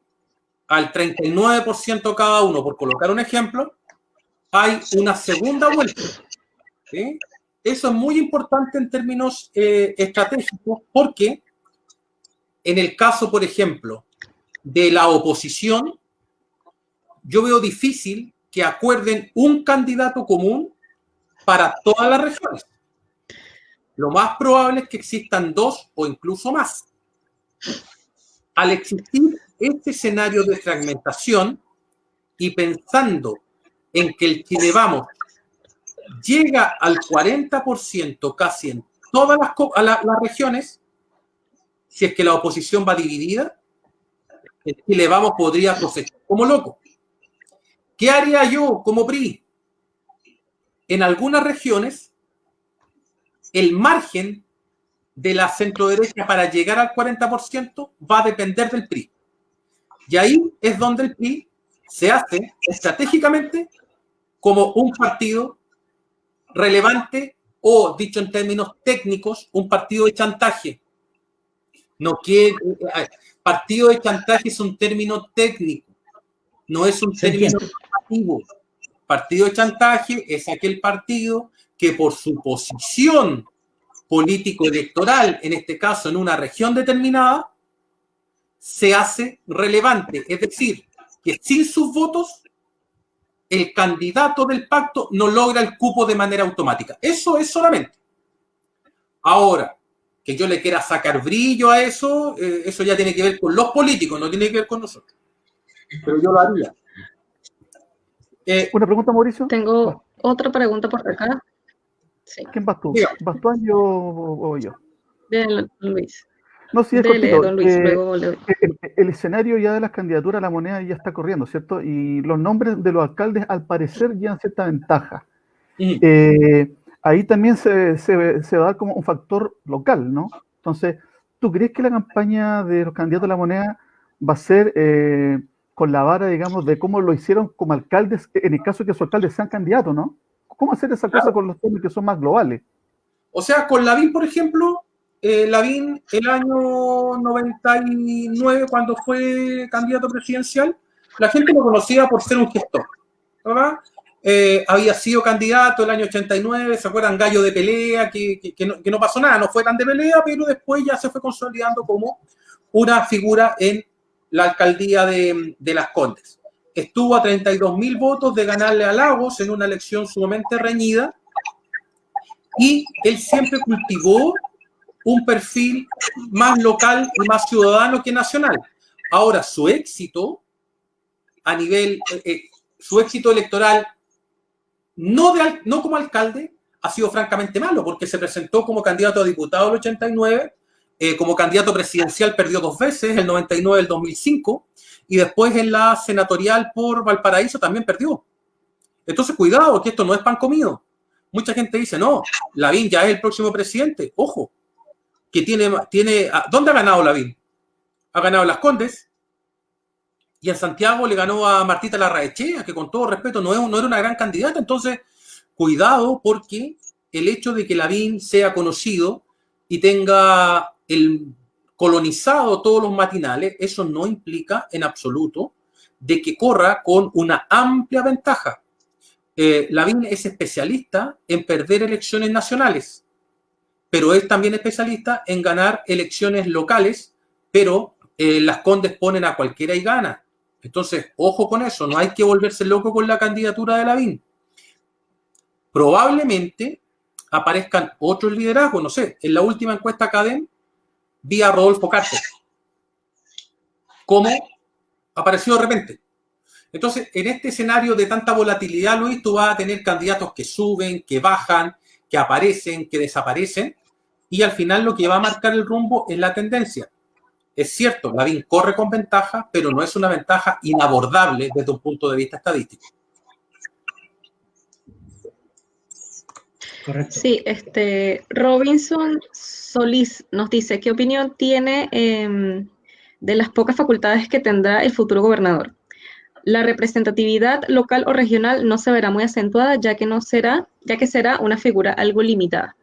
al 39% cada uno, por colocar un ejemplo, hay una segunda vuelta. ¿Sí? Eso es muy importante en términos estratégicos porque en el caso, por ejemplo, de la oposición, yo veo difícil que acuerden un candidato común para todas las regiones. Lo más probable es que existan dos o incluso más. Al existir este escenario de fragmentación y pensando en que el Chile Vamos llega al 40% casi en todas las regiones, si es que la oposición va dividida, el Chile Vamos podría procesar como loco. ¿Qué haría yo como PRI? En algunas regiones, el margen de la centroderecha para llegar al 40% va a depender del PRI. Y ahí es donde el PRI se hace estratégicamente como un partido relevante o, dicho en términos técnicos, un partido de chantaje. Partido de chantaje es un término técnico, no es un término normativo. Partido de chantaje es aquel partido que por su posición político-electoral, en este caso en una región determinada, se hace relevante. Es decir, que sin sus votos, el candidato del pacto no logra el cupo de manera automática. Eso es solamente. Ahora, que yo le quiera sacar brillo a eso, eso ya tiene que ver con los políticos, no tiene que ver con nosotros. Pero yo lo haría. ¿Una pregunta, Mauricio? Tengo otra pregunta por acá. Sí. ¿Quién vas tú? Dígame. ¿Vas tú o yo? De Luis. No, sí, es Dele, cortito. don Luis, luego le doy. El escenario ya de las candidaturas a la moneda ya está corriendo, ¿cierto? Y los nombres de los alcaldes, al parecer, llevan cierta ventaja. Ahí también se va a dar como un factor local, ¿no? Entonces, ¿tú crees que la campaña de los candidatos a la moneda va a ser con la vara, digamos, de cómo lo hicieron como alcaldes, en el caso de que sus alcaldes sean candidatos, ¿no? ¿Cómo hacer esa cosa con los temas que son más globales? O sea, con Lavín, por ejemplo, Lavín el año 99, cuando fue candidato presidencial, la gente lo conocía por ser un gestor, ¿verdad? Había sido candidato el año 89, ¿se acuerdan? Gallo de pelea, que no pasó nada, no fue tan de pelea, pero después ya se fue consolidando como una figura en la alcaldía de Las Condes. Estuvo a 32.000 votos de ganarle a Lagos en una elección sumamente reñida, y él siempre cultivó un perfil más local y más ciudadano que nacional. Ahora, su éxito a nivel, su éxito electoral, no como alcalde, ha sido francamente malo, porque se presentó como candidato a diputado en el 89, como candidato presidencial perdió 2 veces, el 99 y el 2005, y después en la senatorial por Valparaíso también perdió. Entonces, cuidado, que esto no es pan comido. Mucha gente dice, no, Lavín ya es el próximo presidente. Ojo, que ¿dónde ha ganado Lavín? Ha ganado en Las Condes, y en Santiago le ganó a Martita Larraechea, que con todo respeto no era una gran candidata. Entonces, cuidado, porque el hecho de que Lavín sea conocido y tenga colonizado todos los matinales, eso no implica en absoluto de que corra con una amplia ventaja. Lavín es especialista en perder elecciones nacionales, pero es también especialista en ganar elecciones locales, pero Las Condes ponen a cualquiera y gana. Entonces, ojo con eso, no hay que volverse loco con la candidatura de Lavín. Probablemente aparezcan otros liderazgos, no sé, en la última encuesta Cadem vi a Rodolfo Cárter, como apareció de repente. Entonces, en este escenario de tanta volatilidad, Luis, tú vas a tener candidatos que suben, que bajan, que aparecen, que desaparecen, y al final lo que va a marcar el rumbo es la tendencia. Es cierto, Lavín corre con ventaja, pero no es una ventaja inabordable desde un punto de vista estadístico. Correcto. Sí, Robinson Solís nos dice, ¿qué opinión tiene de las pocas facultades que tendrá el futuro gobernador? La representatividad local o regional no se verá muy acentuada, ya que será una figura algo limitada.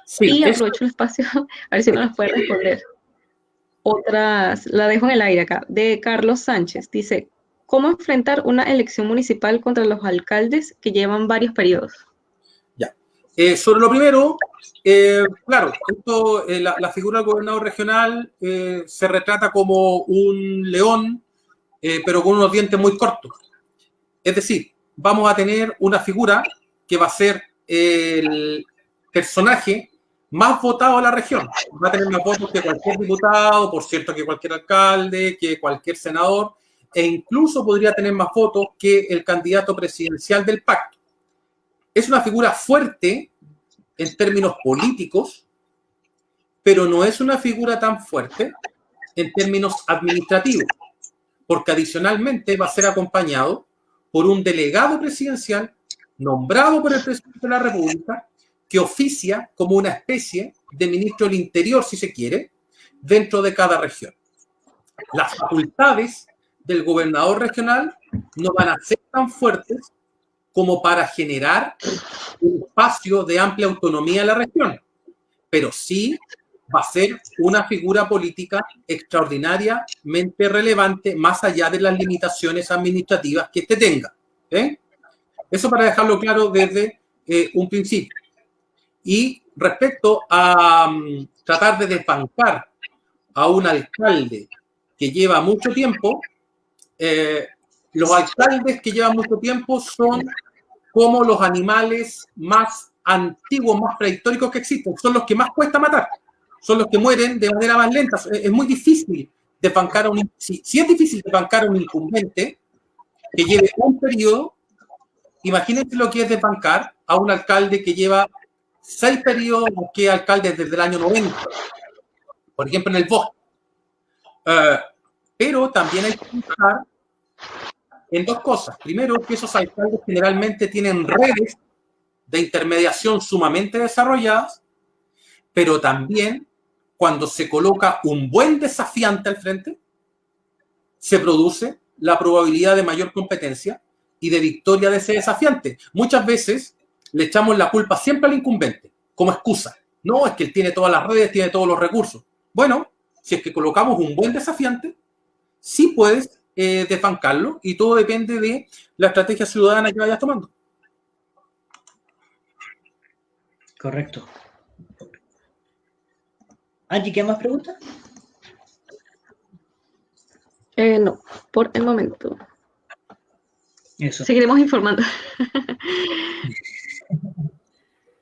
Sí, y aprovecho el espacio, a ver si no nos puede responder. Otras, la dejo en el aire acá, de Carlos Sánchez. Dice, ¿cómo enfrentar una elección municipal contra los alcaldes que llevan varios periodos? Ya. Sobre lo primero, claro, la figura del gobernador regional se retrata como un león, pero con unos dientes muy cortos. Es decir, vamos a tener una figura que va a ser el personaje más votado de la región. Va a tener más votos que cualquier diputado, por cierto, que cualquier alcalde, que cualquier senador, e incluso podría tener más votos que el candidato presidencial del pacto. Es una figura fuerte en términos políticos, pero no es una figura tan fuerte en términos administrativos, porque adicionalmente va a ser acompañado por un delegado presidencial nombrado por el presidente de la República, que oficia como una especie de ministro del Interior, si se quiere, dentro de cada región. Las facultades del gobernador regional no van a ser tan fuertes como para generar un espacio de amplia autonomía en la región, pero sí va a ser una figura política extraordinariamente relevante, más allá de las limitaciones administrativas que éste tenga. Eso para dejarlo claro desde un principio. Y respecto a tratar de desbancar a un alcalde que lleva mucho tiempo, los alcaldes que llevan mucho tiempo son como los animales más antiguos, más prehistóricos que existen. Son los que más cuesta matar. Son los que mueren de manera más lenta. Es muy difícil desbancar a un... Si es difícil desbancar a un incumbente que lleve un periodo, imagínense lo que es desbancar a un alcalde que lleva 6 periodos, que alcalde desde el año 90, por ejemplo, en el Bosque. Pero también hay que pensar en 2 cosas. Primero, que esos alcaldes generalmente tienen redes de intermediación sumamente desarrolladas, pero también cuando se coloca un buen desafiante al frente, se produce la probabilidad de mayor competencia y de victoria de ese desafiante. Muchas veces le echamos la culpa siempre al incumbente, como excusa. No, es que él tiene todas las redes, tiene todos los recursos. Bueno, si es que colocamos un buen desafiante, sí puedes desbancarlo, y todo depende de la estrategia ciudadana que vayas tomando. Correcto. Angie, ¿qué más preguntas? No, por el momento. Eso. Seguiremos informando.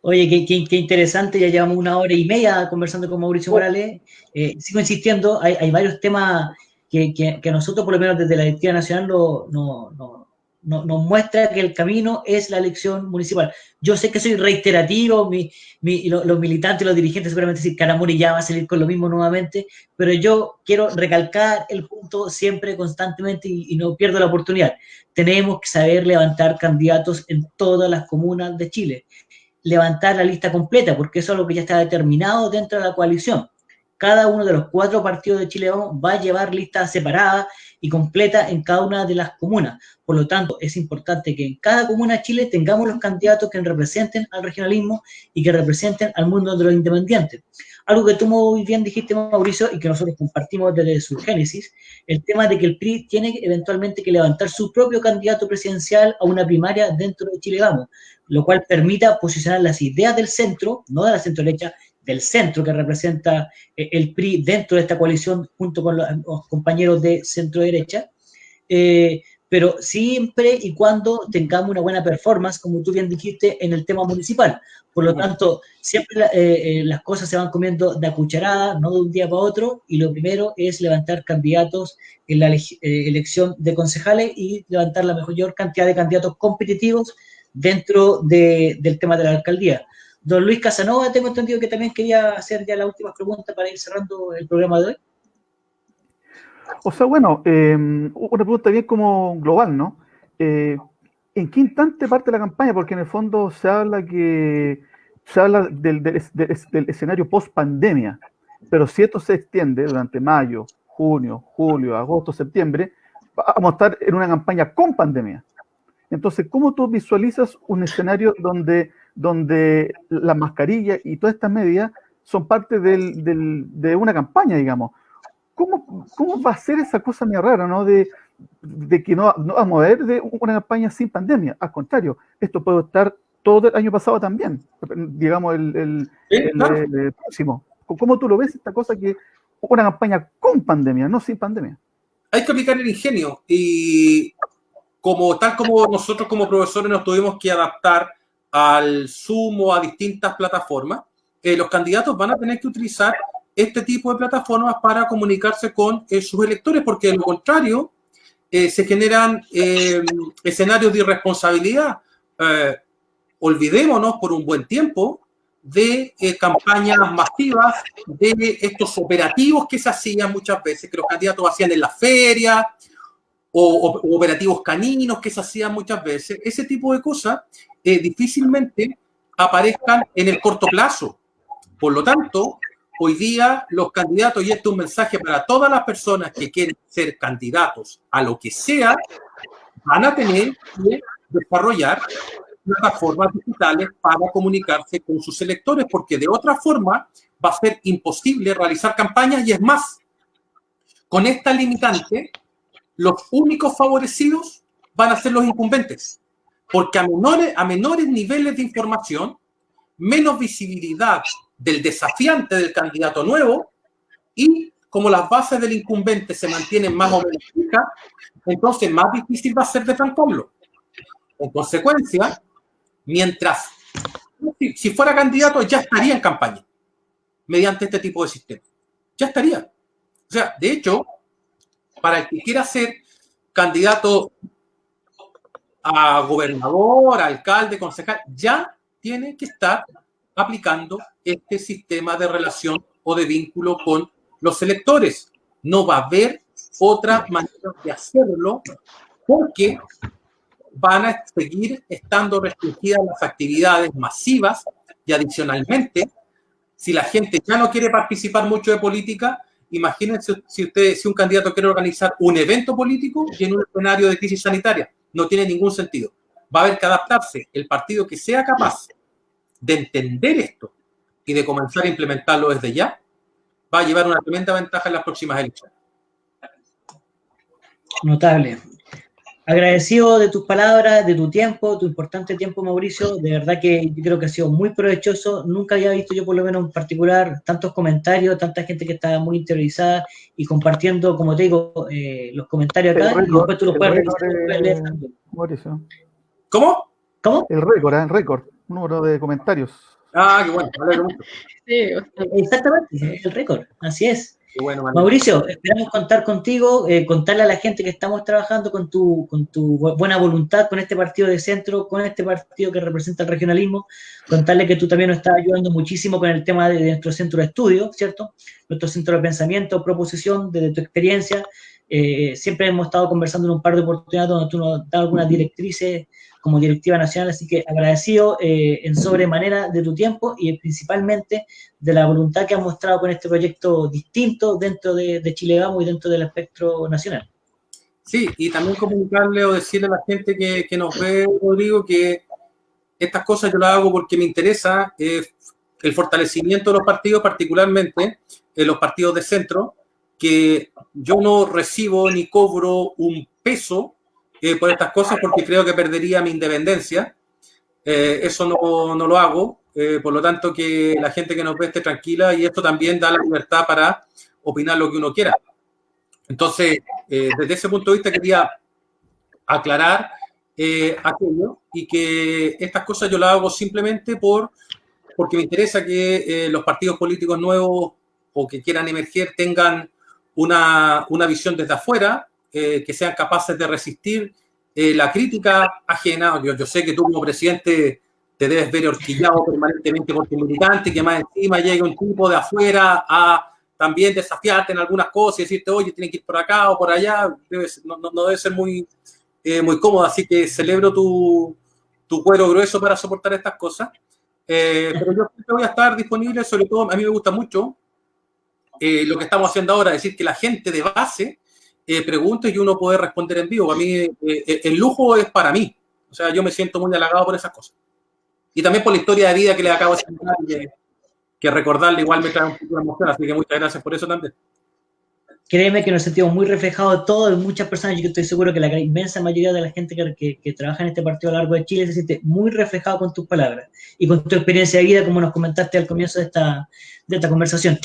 Oye, qué interesante, ya llevamos 1 hora y media conversando con Mauricio Morales. Sigo insistiendo, hay varios temas que a nosotros, por lo menos desde la Directiva Nacional, nos muestra que el camino es la elección municipal. Yo sé que soy reiterativo, los militantes y los dirigentes seguramente decir Caramuri ya va a salir con lo mismo nuevamente, pero yo quiero recalcar el punto siempre, constantemente, y no pierdo la oportunidad. Tenemos que saber levantar candidatos en todas las comunas de Chile, levantar la lista completa, porque eso es algo que ya está determinado dentro de la coalición. Cada uno de los 4 partidos de Chile Vamos va a llevar listas separadas y completas en cada una de las comunas. Por lo tanto, es importante que en cada comuna de Chile tengamos los candidatos que representen al regionalismo y que representen al mundo de los independientes. Algo que tú muy bien dijiste, Mauricio, y que nosotros compartimos desde su génesis, el tema de que el PRI tiene eventualmente que levantar su propio candidato presidencial a una primaria dentro de Chile Vamos, lo cual permita posicionar las ideas del centro, no de la centro-derecha, del centro que representa el PRI dentro de esta coalición junto con los compañeros de centro-derecha, pero siempre y cuando tengamos una buena performance, como tú bien dijiste, en el tema municipal. Por lo tanto, siempre las cosas se van comiendo de a cucharada, no de un día para otro, y lo primero es levantar candidatos en la elección de concejales y levantar la mayor cantidad de candidatos competitivos dentro del tema de la alcaldía. Don Luis Casanova, tengo entendido que también quería hacer ya la última pregunta para ir cerrando el programa de hoy. O sea, bueno, una pregunta bien como global, ¿no? ¿En qué instante parte la campaña? Porque en el fondo se habla del escenario post-pandemia, pero si esto se extiende durante mayo, junio, julio, agosto, septiembre, vamos a estar en una campaña con pandemia. Entonces, ¿cómo tú visualizas un escenario donde la mascarilla y todas estas medidas son parte de una campaña, digamos? ¿Cómo va a ser esa cosa medio rara, ¿no? De que no vamos a ver de una campaña sin pandemia. Al contrario, esto puede estar todo el año pasado también, digamos el próximo. ¿Cómo tú lo ves esta cosa que una campaña con pandemia, no sin pandemia? Hay que aplicar el ingenio y tal como nosotros como profesores nos tuvimos que adaptar al Zoom o a distintas plataformas, los candidatos van a tener que utilizar este tipo de plataformas para comunicarse con sus electores, porque de lo contrario se generan escenarios de irresponsabilidad. Olvidémonos por un buen tiempo de campañas masivas, de estos operativos que se hacían muchas veces, que los candidatos hacían en las ferias, o operativos caninos que se hacían muchas veces. Ese tipo de cosas difícilmente aparezcan en el corto plazo. Por lo tanto, hoy día los candidatos, y esto es un mensaje para todas las personas que quieren ser candidatos a lo que sea, van a tener que desarrollar plataformas digitales para comunicarse con sus electores, porque de otra forma va a ser imposible realizar campañas. Y es más, con esta limitante, los únicos favorecidos van a ser los incumbentes, porque a menores niveles de información, menos visibilidad del desafiante del candidato nuevo, y como las bases del incumbente se mantienen más o menos fijas, entonces más difícil va a ser defrancarlo. En consecuencia, si fuera candidato ya estaría en campaña mediante este tipo de sistema. Ya estaría. O sea, de hecho, para el que quiera ser candidato a gobernador, a alcalde, concejal, ya tiene que estar aplicando este sistema de relación o de vínculo con los electores. No va a haber otra manera de hacerlo, porque van a seguir estando restringidas las actividades masivas, y adicionalmente, si la gente ya no quiere participar mucho de política, imagínense si un candidato quiere organizar un evento político y en un escenario de crisis sanitaria. No tiene ningún sentido. Va a haber que adaptarse. El partido que sea capaz de entender esto y de comenzar a implementarlo desde ya, va a llevar una tremenda ventaja en las próximas elecciones. Notable. Agradecido de tus palabras, de tu tiempo, tu importante tiempo, Mauricio. De verdad que yo creo que ha sido muy provechoso. Nunca había visto yo, por lo menos en particular, tantos comentarios, tanta gente que estaba muy interiorizada y compartiendo, como te digo, los comentarios acá. Y después tú los puedes revisar y los puedes leer también. Mauricio. ¿Cómo? ¿Cómo? El récord, número de comentarios. Ah, qué bueno, me alegro mucho. Sí, bastante. Exactamente, el récord, así es. Qué bueno, me alegro. Mauricio, esperamos contar contigo, contarle a la gente que estamos trabajando con tu buena voluntad, con este partido de centro, con este partido que representa el regionalismo, contarle que tú también nos estás ayudando muchísimo con el tema de nuestro centro de estudio, ¿cierto? Nuestro centro de pensamiento, proposición, desde tu experiencia. Siempre hemos estado conversando en un par de oportunidades donde tú nos das algunas directrices como directiva nacional, así que agradecido en sobremanera de tu tiempo y principalmente de la voluntad que has mostrado con este proyecto distinto dentro de Chile Vamos y dentro del espectro nacional. Sí, y también comunicarle o decirle a la gente que nos ve, Rodrigo, que estas cosas yo las hago porque me interesa el fortalecimiento de los partidos, particularmente los partidos de centro, que yo no recibo ni cobro un peso por estas cosas porque creo que perdería mi independencia. Eso no lo hago, por lo tanto que la gente que nos ve esté tranquila y esto también da la libertad para opinar lo que uno quiera. Entonces, desde ese punto de vista quería aclarar aquello y que estas cosas yo las hago simplemente porque me interesa que los partidos políticos nuevos o que quieran emerger tengan una visión desde afuera, que sean capaces de resistir la crítica ajena. Yo sé que tú como presidente te debes ver horquillado permanentemente por tu militante, que más encima llegue un tipo de afuera a también desafiarte en algunas cosas y decirte, oye, tienen que ir por acá o por allá. No debe ser muy cómodo, así que celebro tu cuero grueso para soportar estas cosas. Pero yo voy a estar disponible, sobre todo, a mí me gusta mucho lo que estamos haciendo ahora, es decir, que la gente de base pregunte y uno puede responder en vivo. A mí el lujo es para mí, o sea, yo me siento muy halagado por esas cosas. Y también por la historia de vida que le acabo de contar, que recordarle igual me trae un poco de emoción, así que muchas gracias por eso también. Créeme que nos sentimos muy reflejados todos, muchas personas, yo estoy seguro que la inmensa mayoría de la gente que trabaja en este partido a lo largo de Chile se siente muy reflejado con tus palabras y con tu experiencia de vida, como nos comentaste al comienzo de esta conversación.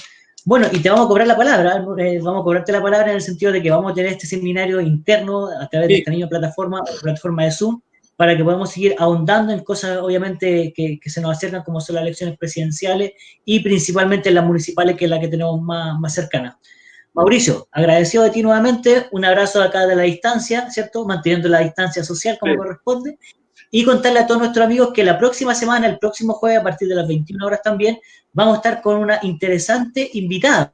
Bueno, y te vamos a cobrar la palabra, vamos a cobrarte la palabra en el sentido de que vamos a tener este seminario interno a través de esta misma plataforma de Zoom, para que podamos seguir ahondando en cosas, obviamente, que se nos acercan, como son las elecciones presidenciales y principalmente las municipales, que es la que tenemos más cercana. Mauricio, agradecido de ti nuevamente, un abrazo acá de la distancia, ¿cierto? Manteniendo la distancia social como corresponde, y contarle a todos nuestros amigos que la próxima semana, el próximo jueves, a partir de las 21 horas también, vamos a estar con una interesante invitada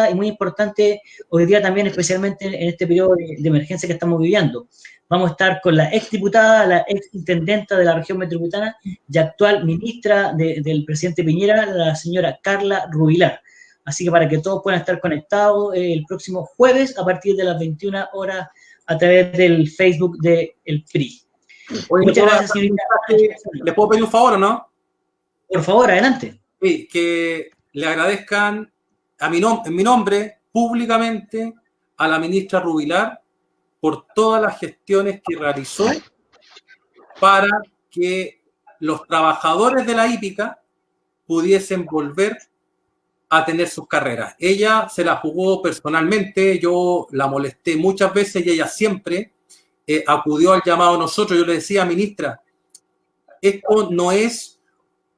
y muy importante hoy día también, especialmente en este periodo de emergencia que estamos viviendo. Vamos a estar con la exdiputada, la exintendenta de la región metropolitana y actual ministra del presidente Piñera, la señora Carla Rubilar. Así que para que todos puedan estar conectados el próximo jueves a partir de las 21 horas a través del Facebook del PRI. Oye, muchas gracias, señorita. ¿Le puedo pedir un favor o no? Por favor, adelante. Sí, que le agradezcan en mi nombre, públicamente, a la ministra Rubilar por todas las gestiones que realizó para que los trabajadores de la hípica pudiesen volver a tener sus carreras. Ella se la jugó personalmente, yo la molesté muchas veces y ella siempre acudió al llamado a nosotros. Yo le decía, ministra, esto no es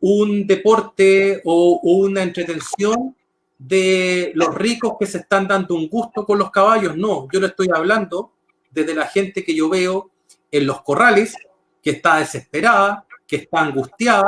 un deporte o una entretención de los ricos que se están dando un gusto con los caballos. No, yo le estoy hablando desde la gente que yo veo en los corrales, que está desesperada, que está angustiada,